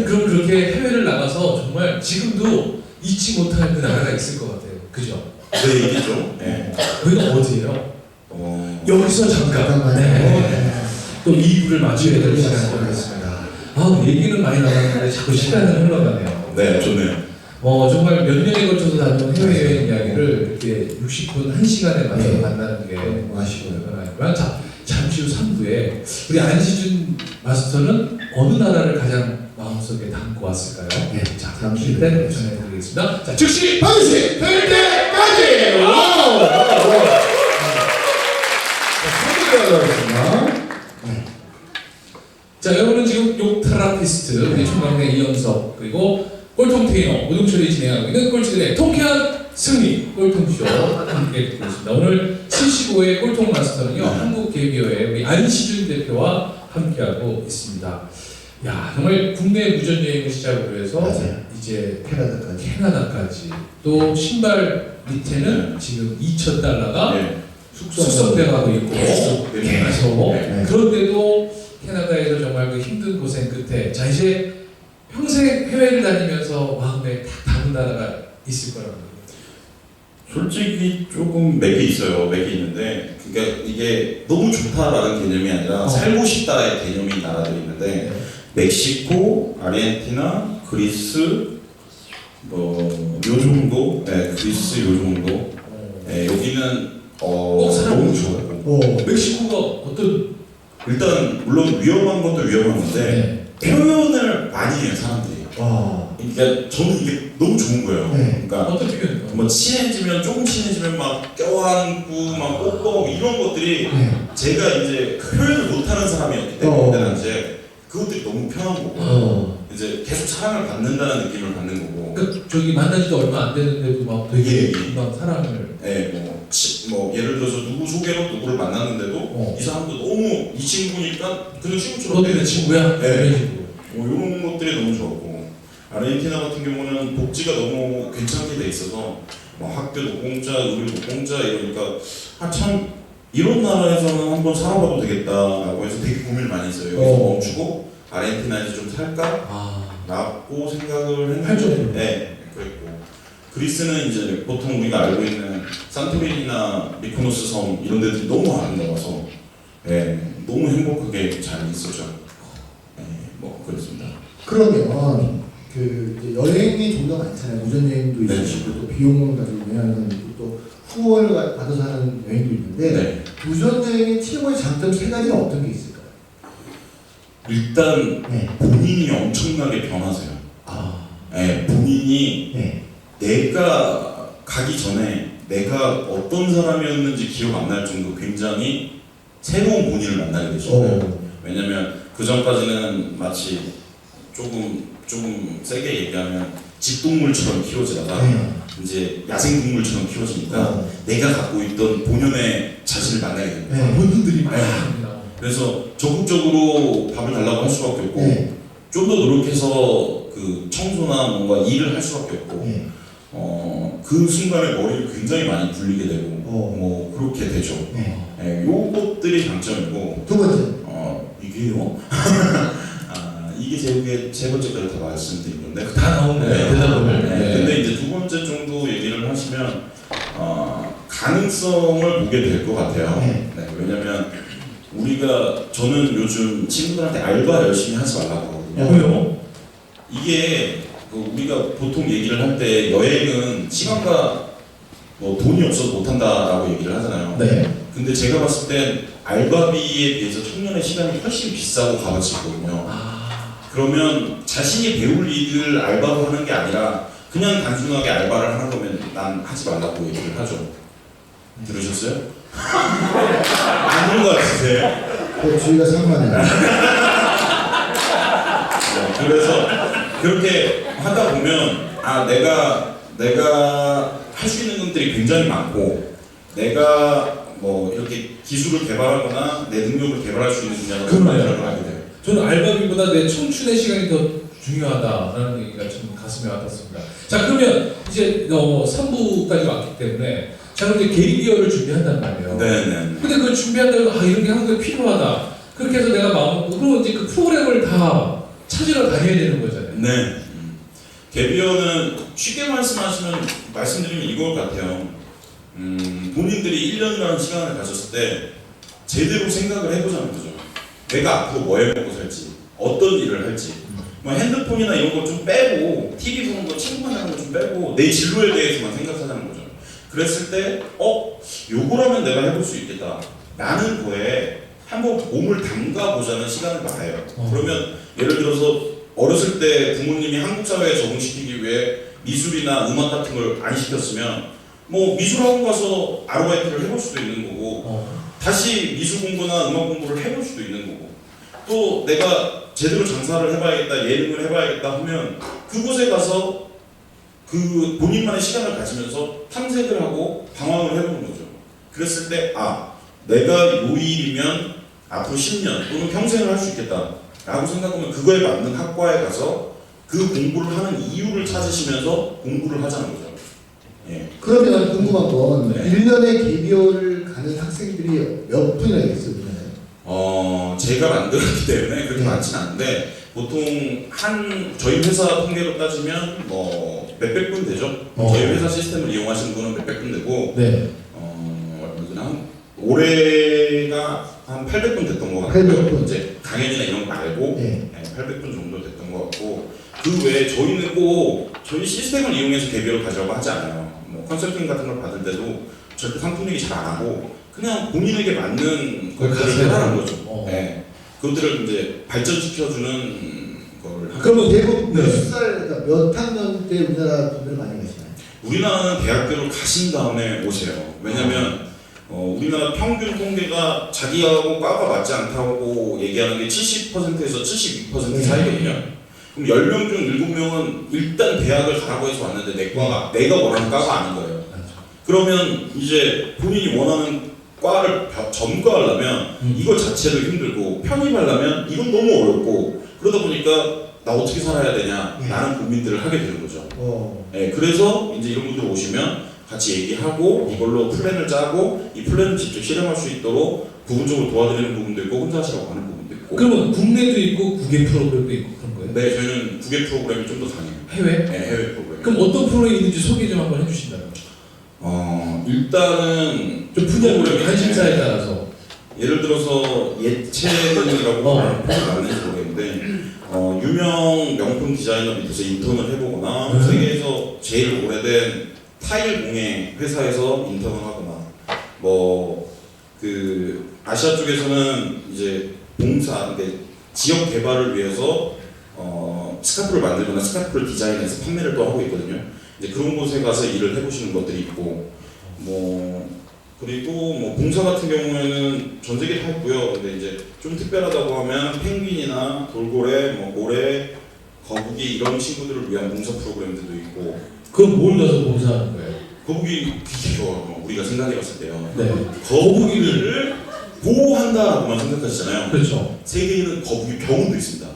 그럼 그렇게 해외를 나가서 정말 지금도 잊지 못할 그 나라가 있을 것 같아요. 그죠? 네 이게죠. 예. 거기가 어디예요? 여기서 잠깐. 또 2부를 맞춰야 될 시간이 되겠습니다. 얘기는 많이 나왔는데 자꾸 시간은 흘러가네요. 네, 좋네요. 정말 몇 년에 걸쳐서 다녀온 해외여행 이야기를 이렇게 60분, 1시간에 맞춰서 만나는 게 너무 아쉬워요. 자, 잠시 후 3부에 우리 안시준 마스터는 어느 나라를 가장 마음속에 담고 왔을까요? 자, 잠시 후에 전해드리겠습니다. 자, 즉시 반드시 될 때까지! 와우! 자, 여러분은 지금 욕테라피스트 우리 총각내 이영석 그리고 꼴통 테이너 오동철이 진행하고 있는 꼴찌들의 통쾌한 승리 꼴통쇼 함께 듣고 있습니다. 오늘 75회 꼴통 마스터는요 한국개비어의 우리 안시준 대표와 함께하고 있습니다. 야 정말 국내 무전 여행을 시작으로 해서 이제 캐나다까지 또 신발 밑에는 지금 $2,000가 숙성돼가고 있고 계속 그런데도 캐나다에서 정말 그 힘든 고생 끝에 자 이제 평생 해외를 다니면서 마음에 딱 담은 나라가 있을 거라고 솔직히 조금 몇 개 있어요. 몇 개 있는데 그러니까 이게 너무 좋다라는 개념이 아니라 살고 싶다의 개념인 나라들이 있는데 멕시코, 아르헨티나, 그리스 뭐 요 정도, 그리스 요 정도. 여기는 너무 좋아요. 멕시코가 어떤 일단 물론 위험한 것도 위험한 건데 표현을 많이 해요 사람들이. 그러니까 저는 이게 너무 좋은 거예요. 그러니까 어떤 표현? 뭐 친해지면 조금 친해지면 막 껴안고 막 뽀뽀 이런 것들이 제가 이제 표현을 못하는 사람이었기 때문에 그때 당시에 그것들이 너무 편한 거고 이제 계속 사랑을 받는다는 느낌을 받는 거고. 그 저기 만나지도 얼마 안 됐는데도 막 되게 막 사랑을. 뭐 예를 들어서 누구 소개로 누구를 만났는데도 이 사람도 너무 이 친구니까 그냥 친구처럼. 너도 내 친구야? 이런 것들이 너무 좋았고 아르헨티나 같은 경우는 복지가 너무 괜찮게 돼 있어서 뭐 학교도 공짜, 의료도 공짜 이러니까 참 이런 나라에서는 한번 살아봐도 되겠다라고 해서 되게 고민을 많이 했어요. 여기서 멈추고 아르헨티나에서 좀 살까? 라고 생각을 했는데 그랬고 그리스는 이제 보통 우리가 알고 있는 산토리니나 미코노스 섬 이런 데들이 너무 아름다워서 너무 행복하게 잘 있었죠. 뭐 그렇습니다. 그러면 그 이제 여행이 좀 더 많잖아요. 무전 여행도 있으시고 또 비용을 가지고 여행하는 또 후원을 받아서 하는 여행도 있는데 무전 여행의 최고의 장점 세 가지는 어떤 게 있을까요? 일단 본인이 엄청나게 변하세요. 본인이 내가 가기 전에 내가 어떤 사람이었는지 기억 안 날 정도 굉장히 새로운 본인을 만나게 되시고요. 왜냐면 그 전까지는 마치 조금 세게 얘기하면 집동물처럼 키워지다가 이제 야생동물처럼 키워지니까 내가 갖고 있던 본연의 자신을 만나게 됩니다. 본인들이 많이 그래서 적극적으로 밥을 달라고 할 수밖에 없고 좀 더 노력해서 그 청소나 뭔가 일을 할 수밖에 없고 그 순간에 머리를 굉장히 많이 굴리게 되고 뭐 그렇게 되죠. 요것들이 장점이고 두 번째 이게요. 이게 세 번째까지 다 말씀드린 건데 다 나오네 대답을. 근데 이제 두 번째 정도 얘기를 하시면 가능성을 보게 될 것 같아요. 왜냐면 저는 요즘 친구들한테 알바 열심히 하지 말라고 하거든요. 왜요? 이게 우리가 보통 얘기를 할 때 여행은 시간과 뭐 돈이 없어서 못한다라고 얘기를 하잖아요. 근데 제가 봤을 땐 알바비에 비해서 청년의 시간이 훨씬 비싸고 값어치 있거든요. 그러면 자신이 배울 일을 알바로 하는 게 아니라 그냥 단순하게 알바를 하는 거면 난 하지 말라고 얘기를 하죠. 들으셨어요? 안 들은 거 같으세요? 그 주의가 산만해요. 네, 그래서 그렇게 하다 보면 내가 할 수 있는 것들이 굉장히 많고 내가 뭐 이렇게 기술을 개발하거나 내 능력을 개발할 수 있는 분야가 그러네요. 많다는 걸 알게 돼요. 저는 알바비보다 내 청춘의 시간이 더 중요하다라는 얘기가 좀 가슴에 와닿습니다. 자, 그러면 이제 3부까지 왔기 때문에 자, 그럼 이제 게리비어를 준비한단 말이에요. 네네. 근데 그걸 준비한다고 이런 게 한국에 필요하다. 그렇게 해서 내가 마음 먹고 이제 그 프로그램을 다 찾으러 다녀야 되는 거잖아요. 네. 개비어는 쉽게 말씀드리면 이걸 같아요. 본인들이 1년이라는 시간을 가졌을 때 제대로 생각을 해보자는 거죠. 내가 앞으로 뭐 해먹고 살지, 어떤 일을 할지, 뭐 핸드폰이나 이런 거 좀 빼고, TV 보는 거, 친구 만나는 거 좀 빼고, 내 진로에 대해서만 생각하자는 거죠. 그랬을 때, 요거라면 내가 해볼 수 있겠다. 라는 거에 한번 몸을 담가보자는 시간을 말해요. 그러면 예를 들어서 어렸을 때 부모님이 한국 사회에 적응시키기 위해 미술이나 음악 같은 걸 안 시켰으면 뭐 미술학원 가서 아르바이트를 해볼 수도 있는 거고 다시 미술 공부나 음악 공부를 해볼 수도 있는 거고 또 내가 제대로 장사를 해봐야겠다 예능을 해봐야겠다 하면 그곳에 가서 그 본인만의 시간을 가지면서 탐색을 하고 방황을 해보는 거죠. 그랬을 때 내가 요 일이면 앞으로 10년 또는 평생을 할 수 있겠다 라고 생각하면 그거에 맞는 학과에 가서 그 공부를 하는 이유를 찾으시면서 공부를 하자는 거죠. 예. 그러면 궁금한 건 네. 1년에 개비어를 가는 학생들이 몇 분이나 있어요? 제가 만들었기 때문에 그렇게 네. 많진 않은데 보통 저희 회사 통계로 따지면 뭐 몇백 분 되죠. 저희 회사 시스템을 이용하시는 분은 몇백 분 되고 네. 올해가 한 800분 됐던 것 같고요. 800분. 이제 강연이나 이런 거 말고 네. 800분 정도 됐던 것 같고 그 외에 저희는 꼭 저희 시스템을 이용해서 개비어를 가져가고 하지 않아요. 뭐 컨설팅 같은 걸 받을 때도 절대 상품 얘기 잘 안 하고 그냥 본인에게 맞는 것들을 하라는 거죠. 네. 그것들을 이제 발전시켜주는 걸 하고. 그러면 대부분 몇 살, 그러니까 몇 학년 때 우리나라 분들 많이 가시나요? 우리나라는 대학교를 가신 다음에 오세요. 왜냐면 우리나라 평균 통계가 자기하고 과가 맞지 않다고 얘기하는 게 70%에서 72% 사이거든요. 그럼 10명 중 7명은 일단 대학을 가라고 해서 왔는데 내가 원하는 과가 아닌 거예요. 그러면 이제 본인이 원하는 과를 전과하려면 이거 자체도 힘들고 편입하려면 이건 너무 어렵고 그러다 보니까 나 어떻게 살아야 되냐 라는 고민들을 하게 되는 거죠. 네, 그래서 이제 이런 분들 오시면 같이 얘기하고 이걸로 플랜을 짜고 이 플랜을 직접 실행할 수 있도록 부분적으로 도와드리는 부분도 있고 혼자 하시라고 하는 부분도 있고. 그러면 국내도 있고 국외 프로그램도 있고 그런 거예요? 네, 저희는 국외 프로그램이 좀 더 강해요. 해외? 네, 해외 프로그램. 그럼 어떤 프로그램이 있는지 소개 좀 한번 해주신다면? 일단은 좀 분야별로 관심사에 따라서 예를 들어서 예체능이라고 맞는지 모르겠는데 유명 명품 디자이너 밑에서 인턴을 해보거나 세계에서 제일 오래된 타일 공예 회사에서 인턴을 하거나 뭐 그 아시아 쪽에서는 이제 봉사, 지역 개발을 위해서 스카프를 만들거나 스카프를 디자인해서 판매를 또 하고 있거든요. 이제 그런 곳에 가서 일을 해보시는 것들이 있고 그리고 뭐 봉사 같은 경우에는 전 세계 다 있고요. 근데 이제 좀 특별하다고 하면 펭귄이나 돌고래, 뭐 고래, 거북이 이런 친구들을 위한 봉사 프로그램들도 있고. 그건 뭘 넣어서 봉사하는 거예요? 거북이 귀여워. 우리가 생각해봤을 때요. 네. 거북이를 보호한다라고만 생각하시잖아요. 그렇죠. 세계에는 거북이 병원도 있습니다.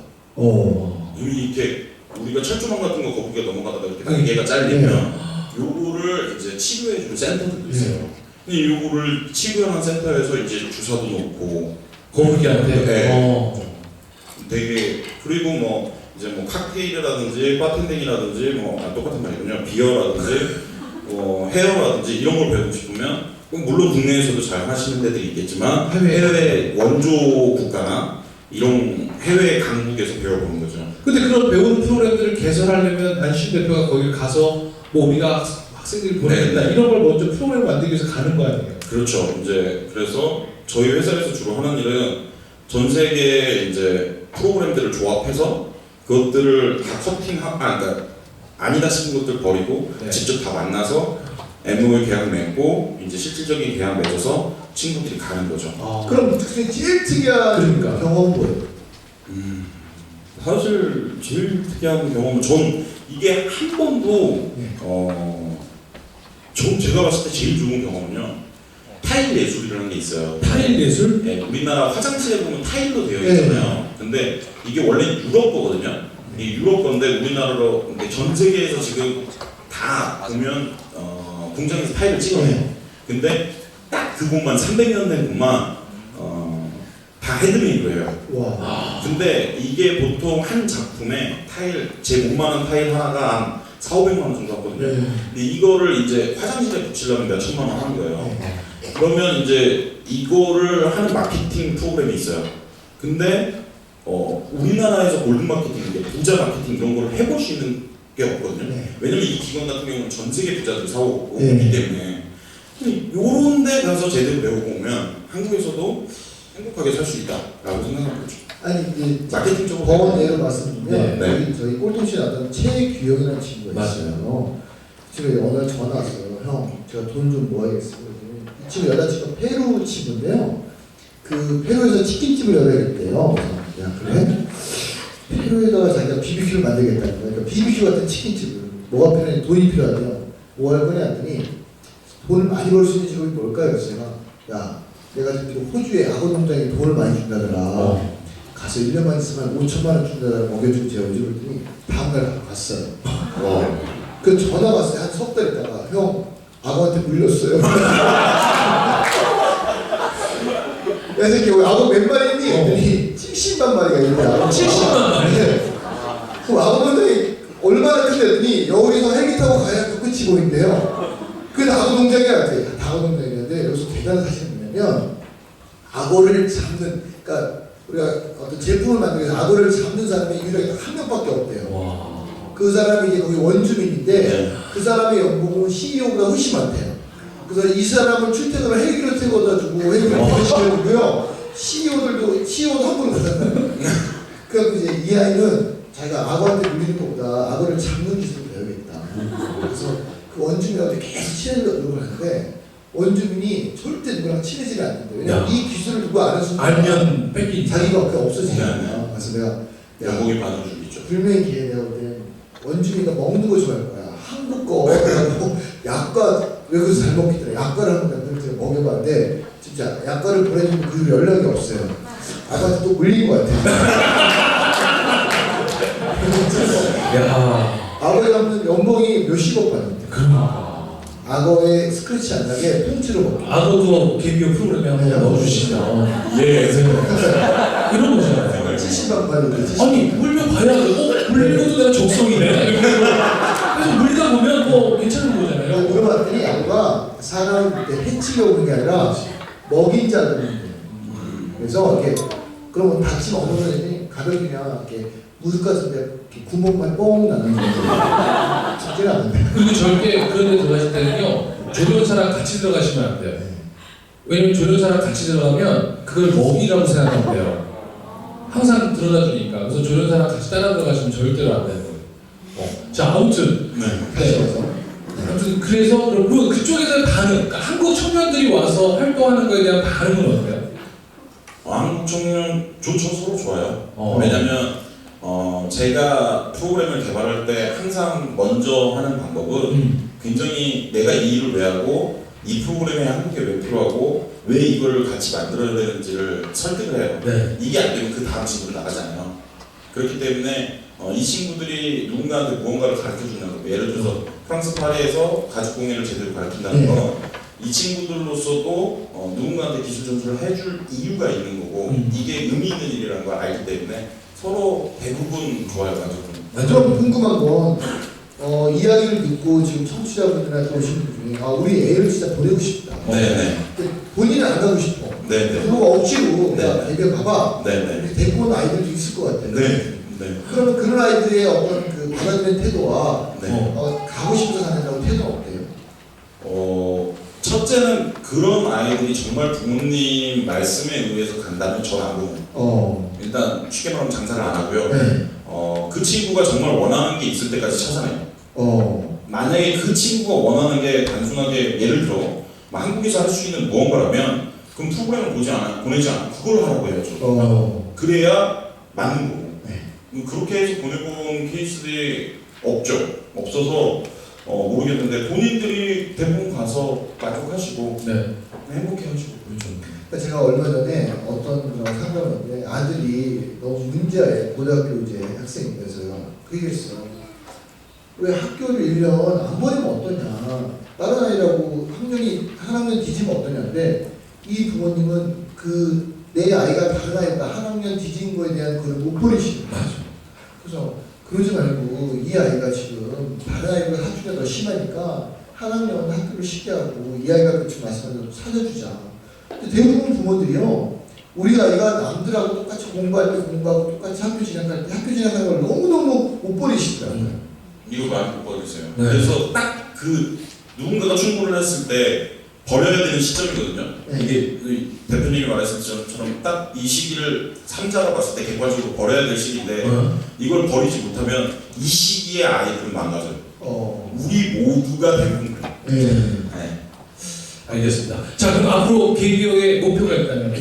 이미 이렇게 우리가 철조망 같은 거 거북이가 넘어가다가 이렇게 날개가 잘리면 요거를 이제 치료해주는 센터들도 있어요. 근데 요거를 치료하는 센터에서 이제 주사도 놓고 거북이한테. 네. 되게 그리고 뭐 이제 뭐 칵테일이라든지 바텐딩이라든지 뭐 똑같은 말이군요. 비어라든지 뭐 헤어라든지 이런 걸 배우고 싶으면 물론 국내에서도 잘 하시는 데들이 있겠지만 해외 원조 국가나 이런 해외 강국에서 배워보는 거죠. 근데 그런 배우는 프로그램들을 개설하려면 안신 대표가 거기 가서 뭐 우리가 학생들이 보내겠다 이런 걸 먼저 프로그램을 만들기 위해서 가는 거 아니에요? 그렇죠. 이제 그래서 저희 회사에서 주로 하는 일은 전 세계 이제 프로그램들을 조합해서 그것들을 다 그러니까 아니다 싶은 것들 버리고 네. 직접 다 만나서 MOU 계약 맺고 이제 실질적인 계약 맺어서 친구들이 가는 거죠. 그럼 제일 특이한 그러니까. 경험은 뭐예요? 사실 제일 특이한 경험은 전 이게 한 번도 네. 전 제가 봤을 때 제일 좋은 경험은요 타일 예술이라는 게 있어요. 타일 예술? 네, 우리나라 화장실에 보면 타일로 되어 있잖아요. 근데 이게 원래 유럽 거거든요. 이 유럽 건데 우리나라로 근데 전 세계에서 지금 다 보면 공장에서 타일을 찍어내요. 근데 딱 그 곳만 300년 된 곳만 다 헤드메이드예요. 와. 근데 이게 보통 한 작품에 타일 제 몸만한 타일 하나가 한 4,500만 원 정도 하거든요. 네. 근데 이거를 이제 화장실에 붙이려면 몇 천만 원 하는 거예요. 네. 그러면 이제 이거를 하는 마케팅 프로그램이 있어요. 근데 우리나라에서 골든 마케팅, 부자 마케팅 이런 걸 해볼 수 있는 게 없거든요. 네. 왜냐면 이 기관 같은 경우는 전 세계 부자들 사오고 네. 오기 때문에 요런 데 가서 제대로 배우고 오면 한국에서도 행복하게 살 수 있다라고 생각하는 거죠. 아니 이제 마케팅적으로 번 예로 말씀드리면 네. 저희 꼴통씨에 나왔던 최규영이라는 친구가 맞아요. 있어요. 제가 어느 날 전화 왔어요. 형, 제가 돈 좀 모아야겠어요. 그랬더니 이 친구 여자친구가 페루 친구인데요. 그 페루에서 치킨집을 열어야겠대요. 그래서 야 그래? 페루에다가 자기가 BBQ를 만들겠다는 거예요. 그러니까 BBQ 같은 치킨집을 뭐가 필요해? 돈이 필요하대요. 뭐 할 거냐 했더니 돈을 많이 벌 수 있는 직업이 뭘까요? 그래서 제가 야 내가 듣기로 호주에 악어 농장에 돈을 많이 준다더라. 가서 1년만 있으면 5천만 원 준다더라. 먹여주고 재워주고 그랬더니 다음날 갔어요. 그 전화 왔어요. 한 석 달 있다가 형 악어한테 물렸어요. 야 새끼 악어 몇 마리 있니? 했더니 70만 마리가 있는데 악어 70만 마리? 네. 그럼 악어 농장이 얼마나 큰데 했더니 여기서 헬기 타고 가야 그 끝이 보인대요. 그래서 악어 농장이 왔대. 악어 농장이었는데 여기서 대단한 사실은 뭐냐면 악어를 잡는, 그러니까 우리가 어떤 제품을 만들기 위해서 악어를 잡는 사람이 유일하게 한 명밖에 없대요. 와. 그 사람이 이제 거기 원주민인데 네. 그 사람의 연봉은 CEO보다 훨씬 많대요. 그래서 이 사람을 출퇴근을 헬기로 태워다주고 헬기를 태워주고요. CEO도 한 번을 받았다는 그래서 이제 이 아이는 자기가 악어한테 물리는 것보다 악어를 잡는 기술을 배우겠다. 그래서 그 원주민한테 계속 친해지려고 노력을 하는데 원주민이 절대 누구랑 친해지지 않는데 왜냐면 야. 이 기술을 누가 아는 순간 알면 뺏기. 자기가 그냥 없어지잖아요. 그래서 내가 연봉이 반으로 줄이죠. 불명의 기회 내가 볼 때 원주민이가 먹는 걸 좋아할 거야. 한국 거 그래갖고 약과 외국에서 잘 먹기 때문에 약과를 한번 만들어서 먹여봤는데 진짜 약과를 보내주면 그 연락이 없어요. 아빠한테 또 물린 것 같아. 야. 악어에 잡는 연봉이 몇십억 받는데 그러니까. 악어에 스크래치 안 나게 통째로 먹고 악어도 개비어 프로그램에 한번 네. 넣어주시면 이런 거잖아요. 70만 발로 아니 물면 봐야 돼. 물리는 것도 내가 적성이네. 그래서 물리다 보면 뭐 괜찮은 거잖아요. 물어봤더니 악어가 사람을 해치려고 하는 게 아니라 먹인 자를 먹는 그래서 이렇게 그러면 다치면 어느 정도 가볍게 그냥 이렇게 무릎 같은데 이렇게 구멍만 뻥 나는 거죠. 죽지는 않는데. 그리고 절대 그런 데 들어가실 때는요 조련사랑 같이 들어가시면 안 돼요. 왜냐면 조련사랑 같이 들어가면 그걸 먹이라고 생각하면 돼요. 항상 들어다 주니까. 그래서 조련사랑 같이 따라 들어가시면 절대로 안 되는 거예요. 자 아무튼 다시 와서. 아무튼 그래서 그리고 그쪽에서 반응, 그러니까 한국 청년들이 와서 활동하는 거에 대한 반응은 어때요? 한국 청년 좋죠. 서로 좋아요. 어. 왜냐면 제가 프로그램을 개발할 때 항상 먼저 하는 방법은 굉장히 내가 이 일을 왜 하고 이 프로그램에 한국에 왜 필요하고 왜 이걸 같이 만들어야 되는지를 설득을 해요. 네. 이게 안 되면 그 다음 친구들 나가잖아요. 그렇기 때문에 이 친구들이 누군가한테 무언가를 가르쳐 준다는 거. 예를 들어서 프랑스 파리에서 가죽 공예를 제대로 가르친다는 건 이 친구들로서도 누군가한테 기술 전수를 해줄 이유가 있는 거고 이게 의미 있는 일이라는 걸 알기 때문에 서로 대부분 좋아요. 좀 궁금한 건 이야기를 듣고 지금 청취자분들한테 오신 분 중에 우리 애를 진짜 보내고 싶다. 네네. 본인은 안 가고 싶어. 네네. 그리고 억지로 네. 야 대변 가봐. 네네. 이렇게 데리고 온 아이들도 있을 것 같아요. 네. 네. 그러면 그런 아이들의 어떤 그 받아들이는 태도와 네. 가고 싶어서 가는다고 태도는 어때요? 첫째는 그런 아이들이 정말 부모님 말씀에 의해서 간다면 저는 안 보고 일단 쉽게 말하면 장사를 안 하고요. 네. 그 친구가 정말 원하는 게 있을 때까지 찾아내요. 만약에 그 친구가 원하는 게 단순하게 예를 들어 뭐 한국에서 할 수 있는 무언가라면 그럼 프로그램을 보내지 않고 그걸 하라고 해야죠. 그래야 맞는 거고. 그렇게 해서 보내본 케이스들이 없어서 모르겠는데 본인들이 대부분 가서 만족하시고 행복해하시고 그렇죠. 그러니까 제가 얼마 전에 어떤 분하고 상담했는데 아들이 너무 문제아예요. 고등학교 이제 학생이면서요. 그 얘기했어요. 왜 학교를 1년 안 보내면 어떠냐. 다른 아이라고 한 학년 뒤지면 어떠냐인데 이 부모님은 내 아이가 다른 아이보다 한 학년 뒤진 거에 대한 그걸 못 버리시는 거죠. 그래서 그러지 말고 이 아이가 지금 다른 아이보다 학교가 더 심하니까 한 학년 학교를 쉽게 하고 이 아이가 그렇게 말씀하셔서 살려주자. 근데 대부분 부모들이요. 우리 아이가 남들하고 똑같이 공부할 때 공부하고 똑같이 학교 진학할 때 학교 진학하는 걸 너무너무 못 버리시더라고요. 이거 많이 못 버리세요. 그래서 딱 누군가가 충고를 했을 때 버려야 되는 시점이거든요. 이게 대표님이 말했을 것처럼 딱 이 시기를 삼자로 봤을 때 객관적으로 버려야 될 시기인데 이걸 버리지 못하면 이 시기에 아이들은 망가져요. 우리 모두가 대부분 그래요. 알겠습니다. 자, 그럼 앞으로 개비어의 목표가 있다면?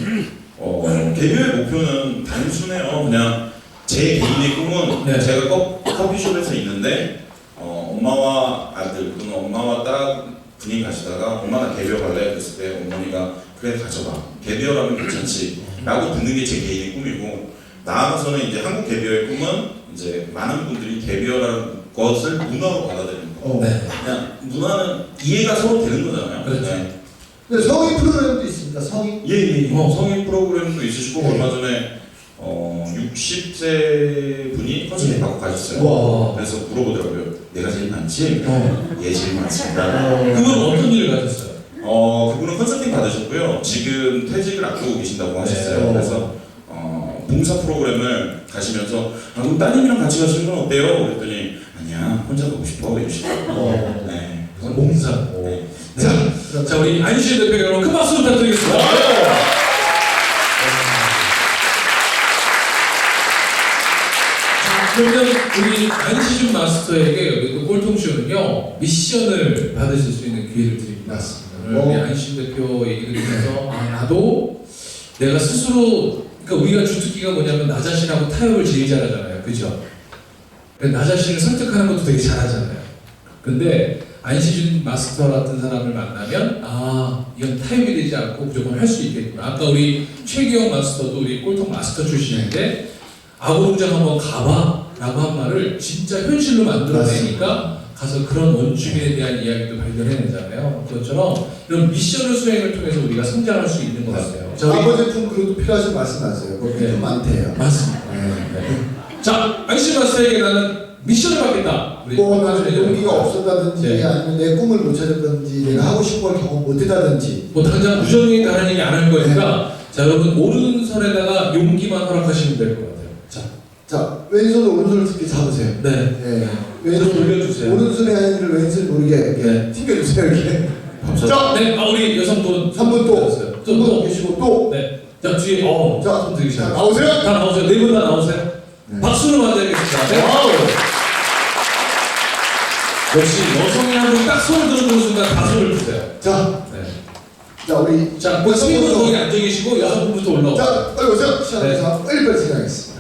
개비어의 목표는 단순해요. 그냥 제 개인의 꿈은 제가 커피숍에서 있는데 엄마와 아들 또는 엄마와 딸 분이 가시다가 엄마 나 개비어 갈래? 그랬을 때 어머니가 그래 가져가. 개비어라면 괜찮지 라고 듣는 게 제 개인의 꿈이고 나아가서는 이제 한국 개비어의 꿈은 이제 많은 분들이 개비어라는 것을 문화로 받아들이는 거. 그냥 문화는 이해가 서로 되는 거잖아요. 그렇죠. 근데 성인 프로그램도 있습니다. 성인? 성인 프로그램도 있으시고 얼마 전에 60세 분이 컨설팅 받고 가셨어요. 그래서 물어보더라고요. 내가 제일 많지? 얘 제일 많습니다. 그분은 어떤 일을 가졌어요? 그분은 컨설팅 받으셨고요. 지금 퇴직을 앞두고 계신다고 하셨어요. 그래서 봉사 프로그램을 가시면서 그럼 따님이랑 같이 가시는 건 어때요? 그랬더니 아니야 혼자 가고 싶어 이러시더라고요. 봉사. 자, 우리 안시준 대표 여러분 큰 박수 부탁드리겠습니다. 그러면 우리 안시준 마스터에게 또 꼴통쇼는요 미션을 받으실 수 있는 기회를 드립니다. 우리 안시준 대표 얘기를 들으면서 나도 내가 스스로 그러니까 우리가 주특기가 뭐냐면 나 자신하고 타협을 제일 잘하잖아요, 그죠? 나 자신을 설득하는 것도 되게 잘하잖아요. 근데 안시준 마스터 같은 사람을 만나면 이건 타협이 되지 않고 무조건 할 수 있겠구나. 아까 우리 최기영 마스터도 우리 꼴통 마스터 출신인데 아고동장 한번 가봐 라고 한 말을 진짜 현실로 만들어내니까 가서 그런 원주민에 대한 이야기도 발견해내잖아요. 그것처럼 이런 미션을 수행을 통해서 우리가 성장할 수 있는 것 같아요. 아버지 품 그것도 필요하신 말씀하세요. 좀 많대요. 맞습니다. 자, 안시준 마스터에게 나는 미션을 받겠다. 나는 용기가 없었다든지 아니면 내 꿈을 못 찾았다든지 내가 하고 싶은 걸 경험 못 했다든지 당장 부정이 다른 얘기 안 할 거니까 자, 여러분 오른손에다가 용기만 허락하시면 될 것 같아요. 자, 왼손을 오른손을 특히 잡으세요. 왼손 돌려주세요. 오른손의 아이를 왼손 모르게 이렇게 튕겨주세요. 이렇게. 자, 우리 여성분 3분 또 계시고 또. 자, 뒤에 손 들기 시작. 나오세요. 다 나오세요. 네 분 다 나오세요. 박수로 맞아야겠습니다. 와우. 역시 여성이 한 분 딱 손을 들어주는 순간 다 손을 드세요. 자, 우리 뭐 여성분 거기 앉아 계시고 여성분부터 올라오세요. 자, 빨리 오세요. 시작해서 빨리 진행하겠습니다.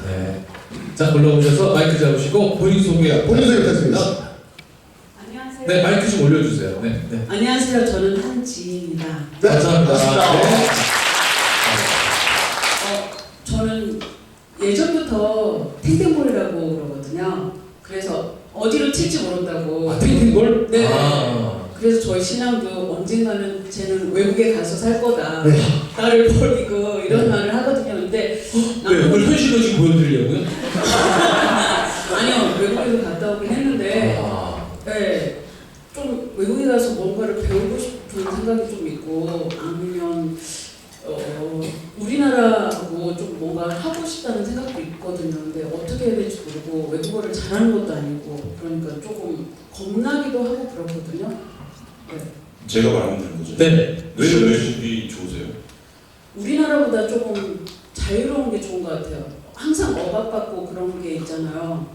자, 올라오셔서 마이크 잡으시고 본인 소개 부탁드립니다. 안녕하세요. 네, 마이크 좀 올려주세요. 안녕하세요. 저는 한지입니다. 감사합니다. 저는 예전부터 탱탱볼이라고 그러거든요. 그래서 어디로 튈지 모른다고. 탱탱볼? 네. 그래서 저희 신랑도 언젠가는 쟤는 외국에 가서 살 거다. 나를 버리고 이런 말을 하거든요. 근데 그걸 현실로 지금 보여드리려고요? 아니요. 외국에도 갔다 오긴 했는데 좀 외국에 가서 뭔가를 배우고 싶은 생각이 좀 있고 아니면 우리나라하고 좀 뭔가 하고 싶다는 생각도 있거든요. 근데 어떻게 해야 될지 모르고 외국어를 잘하는 것도 아니고 그러니까 조금 겁나기도 하고 그렇거든요. 제가 말하면 되는 거죠? 왜 외국이 좋으세요? 우리나라보다 조금 자유로운 게 좋은 것 같아요. 항상 억압받고 그런 게 있잖아요.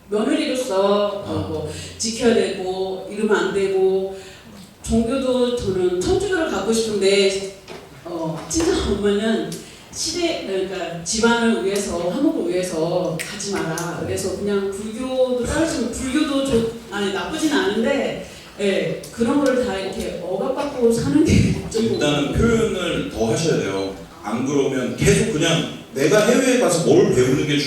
며느리로서 뭐 지켜야 되고 이러면 안 되고 종교도 저는 천주교를 갖고 싶은데 친정 엄마는 시대 그러니까 집안을 위해서 화목을 위해서 가지 마라. 그래서 그냥 불교도 따르시면 불교도 나쁘진 않은데 예, 그런 거를 다 이렇게 억압받고 사는 게 좀 일단은 표현을 더 하셔야 돼요. 안 그러면 계속 그냥 내가 해외에 가서 뭘 배우는 게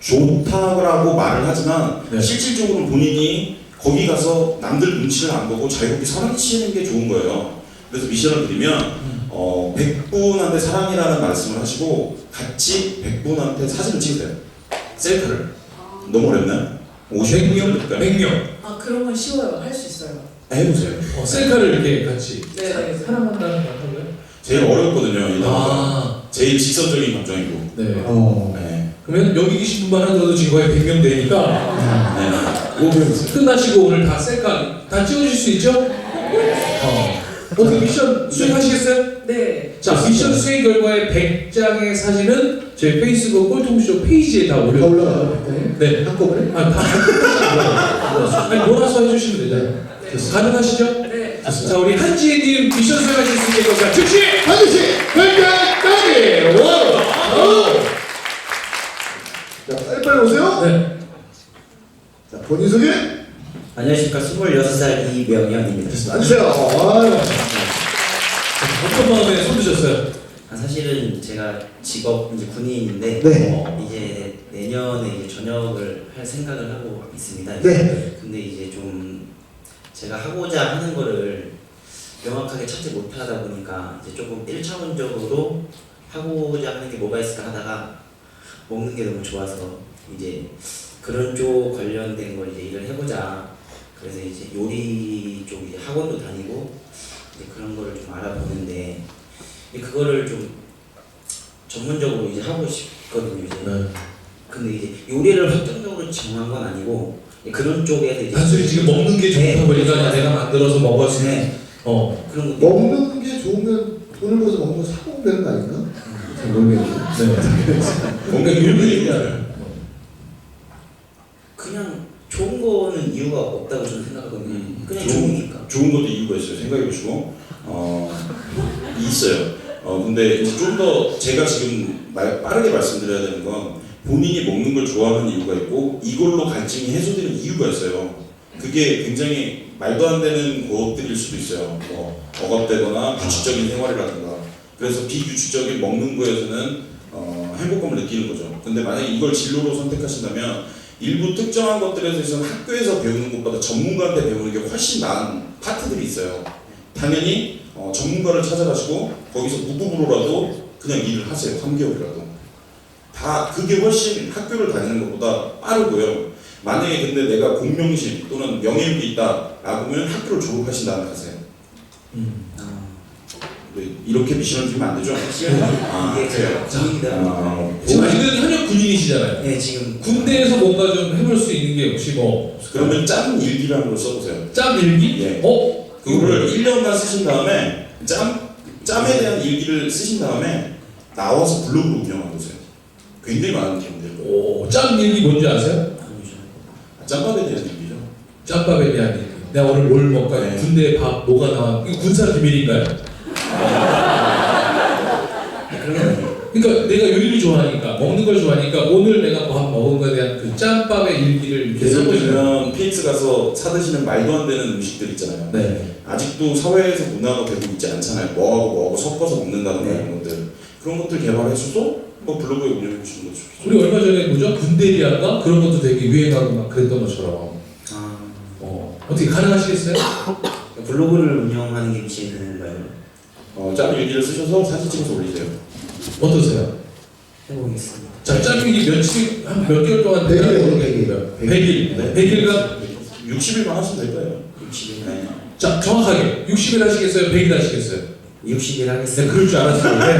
좋다고 말을 하지만 네. 실질적으로 본인이 거기 가서 남들 눈치를 안 보고 자유롭게 사랑치는 게 좋은 거예요. 그래서 미션을 드리면 100분한테 사랑이라는 말씀을 하시고 같이 100분한테 사진을 찍으세요. 셀카를. 너무 어렵나요? 100명? 100명. 아 그런 건 쉬워요. 할 수 있어요. 해보세요. 셀카를 이렇게 같이 네. 사랑한다는 말하고요. 제일 어렵거든요. 이 단어가. 아, 제일 직선적인 감정이고. 네. 네. 그러면 여기 계신 분만 하더라도 지금 거의 100명 되니까 네. 500 끝나시고 오늘 다 셀카 다 찍어주실 수 있죠? 어떻게 미션 수행하시겠어요? 네. 자, 미션 수행 결과의 100장의 사진은 저희 페이스북 꼴통쇼 페이지에 다 다 올려. 올라가요? 네. 한꺼번에? 아니 몰아서 해주시면 되잖아요. 가능하시죠? 네. 자, 우리 한지혜님 미션 수행하실 수 있게 해서 즉시 반드시 결정까지! 와우! 자, 빨리빨리 오세요. 네. 자, 본인 소개. 안녕하십니까. 26살 이명현입니다. 앉으세요. 아유. 어떤 마음에 손 드셨어요? 사실은 제가 직업 이제 군인인데 네. 이제 내년에 이제 전역을 할 생각을 하고 있습니다. 네. 근데 이제 좀 제가 하고자 하는 거를 명확하게 찾지 못하다 보니까 이제 조금 1차원적으로 하고자 하는 게 뭐가 있을까 하다가 먹는 게 너무 좋아서 이제 그런 쪽 관련된 걸 이제 일을 해보자. 그래서 이제 요리 쪽 이제 학원도 다니고 이제 그런 거를 좀 알아보는데 이제 그거를 좀 전문적으로 이제 하고 싶거든요. 이제. 네. 근데 이제 요리를 확정적으로 정한 건 아니고 그런 쪽에서 이제 단순히 지금 먹는 게 좋다 네. 보니까 내가 만들어서 먹었을 때 네. 그런 거 먹는 게 좋으면 돈을 벌어서 먹는 거 사먹으면 되는 거 아닌가? 잘 모르겠네. 뭔가 요리를 그냥 좋은 거는 이유가 없다고 저는 생각하거든요. 그냥 좋으니까. 좋은 것도 이유가 있어요. 생각해 보시고 있어요. 근데 이제 좀 더 제가 지금 빠르게 말씀드려야 되는 건 본인이 먹는 걸 좋아하는 이유가 있고 이걸로 갈증이 해소되는 이유가 있어요. 그게 굉장히 말도 안 되는 것들일 수도 있어요. 뭐 억압되거나 규칙적인 생활이라든가. 그래서 비규칙적인 먹는 거에서는 행복감을 느끼는 거죠. 근데 만약에 이걸 진로로 선택하신다면 일부 특정한 것들에 대해서는 학교에서 배우는 것보다 전문가한테 배우는 게 훨씬 나은 파트들이 있어요. 당연히 전문가를 찾아가시고 거기서 무급으로라도 그냥 일을 하세요. 3개월이라도. 다 그게 훨씬 학교를 다니는 것보다 빠르고요. 만약에 근데 내가 공명심 또는 명예욕이 있다 라고 하면 학교를 졸업하신 다음에 가세요. 네, 이렇게 미션을 드리면 안 되죠? 이게 그래요. 군인이다. 지금 아직은 현역 군인이시잖아요. 네, 지금 군대에서 뭔가 좀 해볼 수 있는 게 혹시 뭐 그러면 짬 일기라는 걸 써보세요. 짬 일기? 예. 그거를 그거를 1년간 쓰신 다음에 짬에 대한 일기를 쓰신 다음에 나와서 블로그로 운영해보세요. 굉장히 많은 분들. 짬 일기 뭔지 아세요? 짬밥에 대한 일기죠. 짬밥에 대한 일기. 내가 오늘 뭘 먹을까? 네. 군대 밥 뭐가 나와? 이거 군사 비밀인가요? 그러니까 내가 요리를 좋아하니까 먹는 걸 좋아하니까 오늘 내가 밥 먹은 거에 대한 그 짬밥의 일기를 이렇게 예를 써보시면 들면 PX 가서 사드시는 말도 안 되는 음식들 있잖아요. 네. 아직도 사회에서 문화가 되고 있지 않잖아요. 뭐하고 섞어서 먹는다는 네. 이런 것들. 그런 것들 개발해서도 뭐 블로그에 올려주시는 것도 좋겠죠. 우리 얼마 전에 뭐죠? 군대리아인가? 그런 것도 되게 유행하고 막 그랬던 것처럼 어떻게 가능하시겠어요? 블로그를 운영하는 게 미션인가요? 짬 일기를 쓰셔서 사진 찍어서 올리세요. 어떠세요? 해보겠습니다. 자, 짬 일기 며칠 한 몇 개월 동안 100일. 100일. 네. 100일간 60일만 하시면 될 거예요. 60일. 네. 자, 정확하게 60일 하시겠어요? 100일 하시겠어요? 60일 네, 하겠습니다. 그럴 줄 알았어요. 네.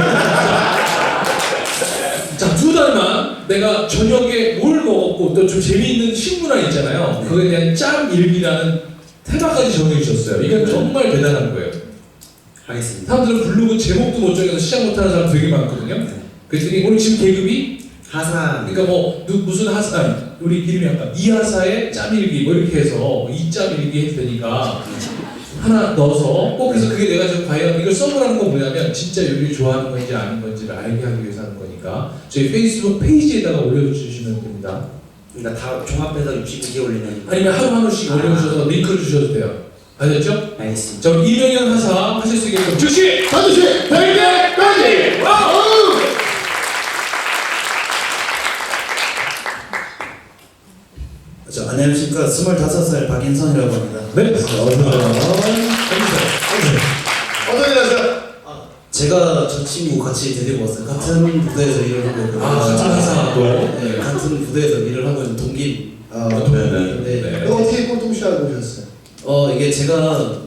자, 2달만 내가 저녁에 뭘 먹었고 또 좀 재미있는 식문화 있잖아요. 그거에 대한 짬 일기라는 테마까지 정해주셨어요. 이건 정말 대단한 거예요. 하겠습니다. 사람들은 블로그 제목도 못 정해서 시작 못하는 사람 되게 많거든요. 그랬더니 오늘 지금 계급이 하사. 그러니까 뭐 무슨 하사, 우리 이름이 약간 이하사의 짬일기 뭐 이렇게 해서 이짬일기 해도 되니까 하나 넣어서 꼭 그래서 그게 내가 좀 과연 이걸 써보라는 건 뭐냐면 진짜 요리를 좋아하는 건지 아닌 건지를 알게 하기 위해서 하는 거니까 저희 페이스북 페이지에다가 올려주시면 됩니다. 그러니까 다 종합해서 69개 올리는. 아니면 하루 하루씩 올려주셔서 링크를 주셔도 돼요. 아셨죠? 알겠습니다. 저 이명현 하사 하실 수 있게끔 즉시 반드시 될 때까지. 안녕하십니까. 25살 박인선이라고 합니다. 네. 어서 어떤 일 하세요? 제가 저 친구 같이 데리고 왔어요. 같은 부대에서 일을 하고 있고. 같은 하사도. 네, 같은 부대에서 일을 하고 있는 동기. 네네. 네. 너 어떻게 꼴통씨 알고 오셨어요? 이게 제가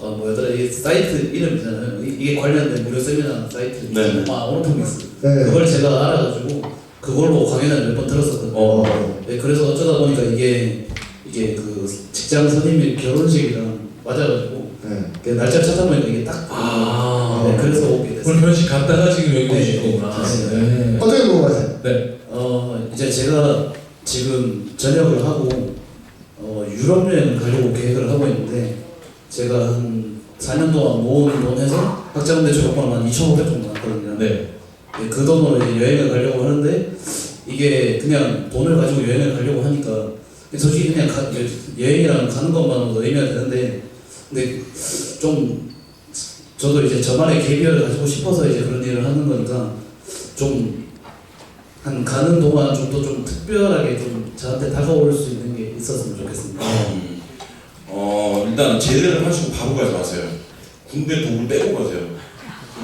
뭐였더라, 이게 사이트 이름이잖아요. 이게 관련된 무료 세미나 사이트. 네. 오노토믹스. 네. 그걸 제가 알아가지고 그걸로 강연을 몇 번 들었었거든요. 네, 그래서 어쩌다 보니까 이게 그 직장 선임의 결혼식이랑 맞아가지고 네. 날짜 찾아보니까 이게 딱. 네, 그래서 오게 됐어요. 오늘 결혼식 갔다가 지금 여기 네. 오신 거구나. 네. 네. 어떻게 궁금하세요? 네. 이제 제가 지금 전역을 하고 유럽 여행을 가려고 계획을 하고 있는데 제가 한 4년 동안 모은 돈 해서 학자금대 졸업하면 한 2,500 정도 났거든요. 네. 네, 그 돈으로 이제 여행을 가려고 하는데 이게 그냥 돈을 가지고 여행을 가려고 하니까 솔직히 그냥 여행이랑 가는 것만으로도 의미가 되는데 근데 좀 저도 이제 저만의 계기를 가지고 싶어서 이제 그런 일을 하는 거니까 좀 한 가는 동안 좀 더 좀 특별하게 좀 저한테 다가올 수 있는 게 있었으면 좋겠습니다. 일단 제대를 하시고 바로 가지 마세요. 군대 독을 빼고 가세요.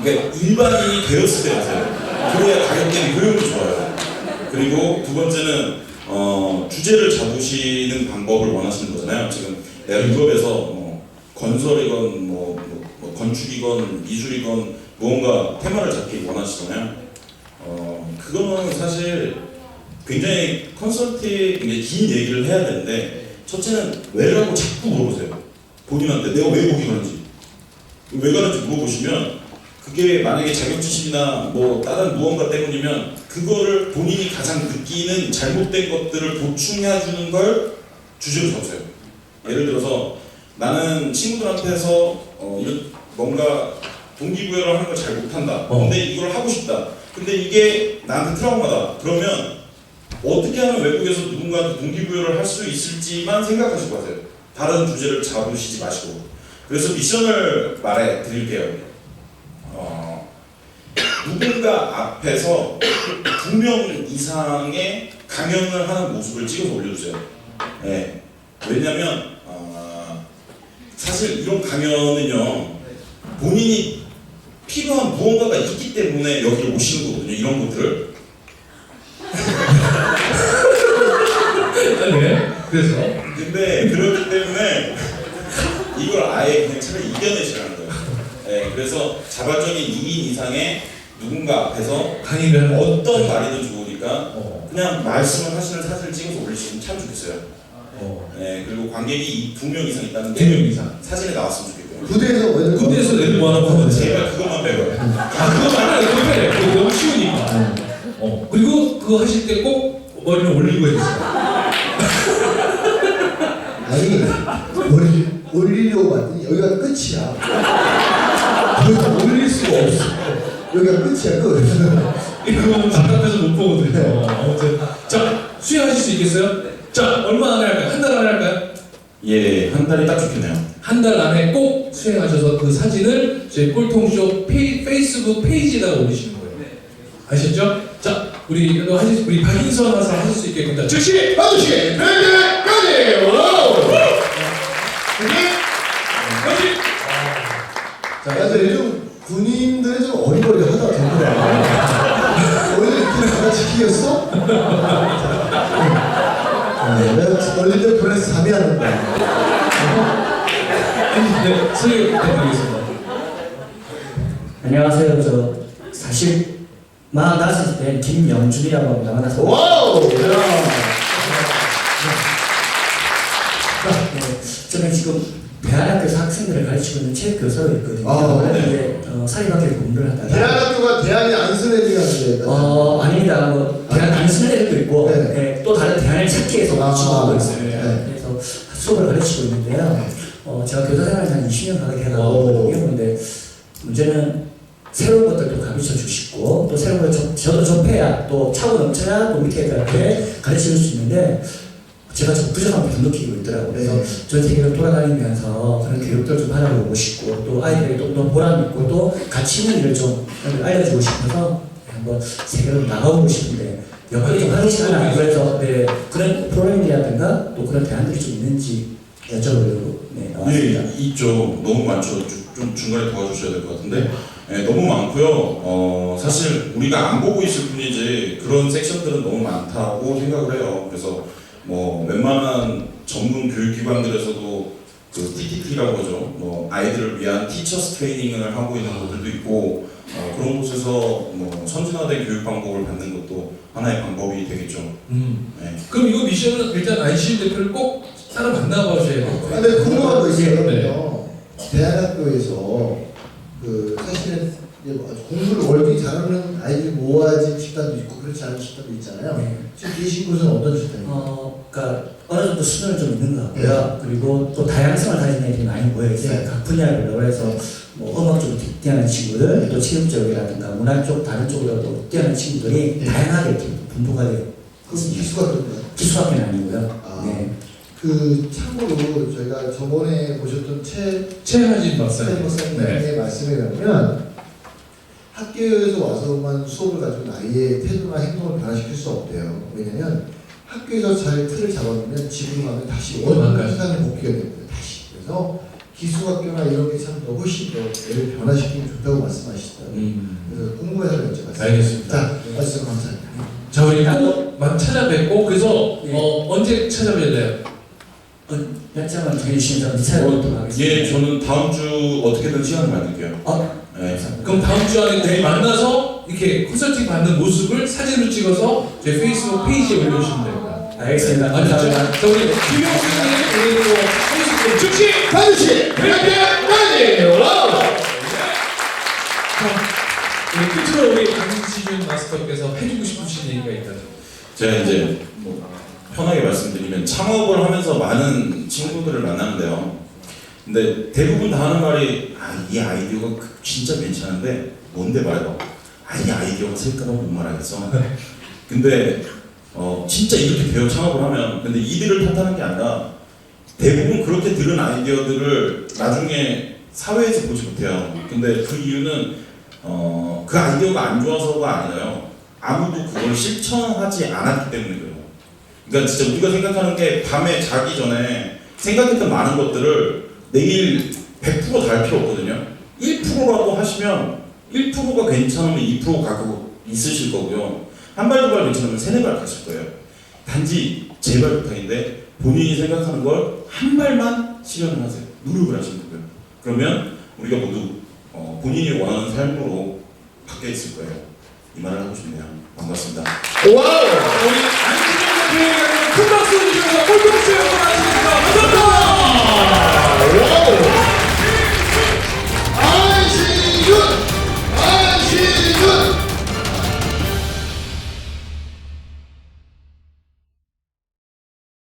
그러니까 일반인이 되었을 때 가세요. 그래야 가격대비 효용도 좋아요. 그리고 두 번째는 주제를 잡으시는 방법을 원하시는 거잖아요. 지금 내가 유럽에서 건설이건 뭐 건축이건 미술이건 무언가 테마를 잡기 원하시잖아요. 그거는 사실 굉장히 굉장히 긴 얘기를 해야 되는데 첫째는 왜라고 자꾸 물어보세요. 본인한테 내가 왜 거기 가는지 왜 가는지 물어보시면 그게 만약에 자격지심이나 뭐 다른 무언가 때문이면 그거를 본인이 가장 느끼는 잘못된 것들을 보충해주는 걸 주제로 잡으세요. 예를 들어서 나는 친구들한테서 이런 뭔가 동기부여를 하는 걸 잘 못한다. 근데 이걸 하고 싶다. 근데 이게 나한테 트라우마다. 그러면 어떻게 하면 외국에서 누군가한테 동기부여를 할 수 있을지만 생각하시고 하세요. 다른 주제를 잡으시지 마시고. 그래서 미션을 말해 드릴게요. 누군가 앞에서 2명 이상의 강연을 하는 모습을 찍어서 올려주세요. 네. 왜냐면 사실 이런 강연은요 본인이 필요한 무언가가 있기 때문에 여기를 오시는 거거든요. 이런 분들을. 네. 그래서 근데 그렇기 때문에 이걸 아예 그냥 차라리 이겨내시라는 거예요. 네, 그래서 자발적인 2인 이상의 누군가 앞에서 강의를 하는 어떤 말이든 좋으니까 그냥 말씀을 하시는 사진을 찍어서 올리시면 참 좋겠어요. 네, 그리고 관객이 2명 이상 있다는 게 2명 이상. 사진에 나왔으면 좋겠고요. 부대에서 애들 모아놓고 하면 돼요. 제발 그것만 빼고요. 그거만 하면 그거 빼래. 그거 너무 쉬우니까. 그리고 그거 하실 때 꼭 머리를 올리고 해주세요. 아니 올리려고 봤더니 여기가 끝이야. 더 이상 올릴 수가 없어. 여기가 끝이야 끝. 이거 답답해서 못 보거든요. 아무튼 자 수행하실 수 있겠어요? 자 얼마 안에 할까요? 한 달 안에 할까요? 예, 한 달이 딱 좋겠네요. 한 달 안에 꼭 수행하셔서 그 사진을 저희 꼴통쇼 페이스북 페이지에다가 올리시는 거예요. 아셨죠? 자 우리 박인선 하사 하실 수 있게끔 즉시 반드시 될 때까지. 자, 요즘 군인들이 좀 어리버리하다 정말. 원래 이렇게 받아치기였어? 내가 어릴 때 보내서 잠이 안 온다. 네, 소개 부탁드리겠습니다. 안녕하세요. 저 사실 45살 김영준이라고 합니다. 만나서 와우! 저는 지금 대안학교에서 학생들을 가르치고 있는 체육 교사로 있거든요. 원래 이제 사립학교에 공부를 하다가 대안학교가 대안이 안 쓰는 애들이 아닙니다. 뭐 대안 안 쓰는 애들도 있고 네. 네, 또 다른 대안을 찾기 위해서 지원하고 있어요. 네. 그래서 수업을 가르치고 있는데요. 제가 교사 생활을 한 20년 가까이 해가지고 근데 문제는 새로운 것들도 가르쳐 주시고 또 새로운 걸 저도 접해야 또 차고 넘쳐야 또 밑에 애들한테 가르쳐 줄 수 있는데 제가 좀 부족함을 좀 느끼고 있더라고요. 그래서 전 세계를 돌아다니면서 그런 교육들을 좀 알아보고 싶고 또 아이들에게 또 보람 있고 또 가치 있는 일을 좀 알려주고 싶어서 한번 세계로 나가보고 싶은데 여건이 좀 하기 시간이 그래서 네, 그런 프로그램이라든가 또 그런 대안들이 좀 있는지 여쭤보려고 나왔습니다. 네, 있죠. 너무 많죠. 좀 중간에 도와주셔야 될 것 같은데 네, 너무 많고요. 사실 우리가 안 보고 있을 뿐이지 그런 섹션들은 너무 많다고 생각을 해요. 그래서 뭐 웬만한 전문 교육기관들에서도 그 TTT라고 하죠. 뭐 아이들을 위한 티처스 트레이닝을 하고 있는 곳들도 있고 그런 곳에서 뭐 선진화된 교육 방법을 받는 것도 하나의 방법이 되겠죠. 네. 그럼 이거 미션은 일단 안시윤 대표를 꼭 따로 만나보셔야 돼요. 근데 궁금한 거 있어요. 네. 대안학교에서 그 사실은 이제 뭐 공부를 월등히 잘하는 아이들이 모아진 집단도 있고 그렇지 않은 집단도 있잖아요. 네. 지금 계신 곳은 어떤 집단이에요? 그러니까 어느 정도 수준은 좀 있는 것 같고요. 그리고 또 다양성을 가진 애들이 많이 모여 있어요. 각 분야별로. 그래서 뭐 음악 쪽으로 뛰어난 친구들, 또 체육 쪽이라든가 문화 쪽 다른 쪽으로도 뛰어난 친구들이 다양하게 이렇게 분포가 되어 그 기수가 그런가요? 기수학교는 아니고요. 아. 네. 그 참고로 저희가 저번에 보셨던 최하진 박사님. 박사님의 말씀에 의하면 학교에서 와서만 수업을 가지고 아이의 태도나 행동을 변화시킬 수 없대요. 왜냐면 학교에서 잘 틀을 잡아놓으면 집으로 가면 다시 원하는 세상에 복귀가 됩니다. 다시. 그래서 기숙학교나 이런 게 참 더 훨씬 더 애를 변화시키면 좋다고 말씀하시더라고요. 그래서 궁금해서 여쭤봤습니다. 알겠습니다. 자, 말씀 감사합니다. 자, 우리 꼭 찾아뵙고 그래서 언제 찾아뵈야 돼요? 일정을 정해주시면 미사일부터 하겠습니다. 예, 저는 다음 주 어떻게든 시간을 만들게요. 네. 그럼 다음 주 안에 둘이 만나서 이렇게 컨설팅 받는 모습을 사진으로 찍어서 제 페이스북 페이지에 올려주시면 됩니다. 알겠습니다. 감사합니다. 자, 우리 김용수님 그리고 페이스북 즉시 반드시 팬팬 와우! 우리 끝으로 우리 안시준 마스터께서 해주고 싶으신 얘기가 있다면 제가 이제 뭐 편하게 말씀드리면 창업을 하면서 많은 친구들을 만나는데요. 근데 대부분 다 하는 말이 이 아이디어가 진짜 괜찮은데 뭔데 말해봐. 이 아이디어가 쓸까봐 못 말하겠어. 근데 진짜 이렇게 되어 창업을 하면 근데 이들을 탓하는 게 아니라 대부분 그렇게 들은 아이디어들을 나중에 사회에서 보지 못해요. 근데 그 이유는 그 아이디어가 안 좋아서가 아니라요. 아무도 그걸 실천하지 않았기 때문에 그래요. 그러니까 진짜 우리가 생각하는 게 밤에 자기 전에 생각했던 많은 것들을 내일 100% 다 할 필요 없거든요. 1%라도 하시면 1%가 괜찮으면 2% 가고 있으실 거고요. 한 발 두 발 괜찮으면 세네 발 가실 거예요. 단지 제발 부탁인데 본인이 생각하는 걸 한 발만 실현을 하세요. 노력을 하시는 거고요. 그러면 우리가 모두 본인이 원하는 삶으로 바뀌어 있을 거예요. 이 말을 하고 싶네요. 반갑습니다. 와우! 우리 안시준 대표에게 큰 박수 주셔서 꼴통수요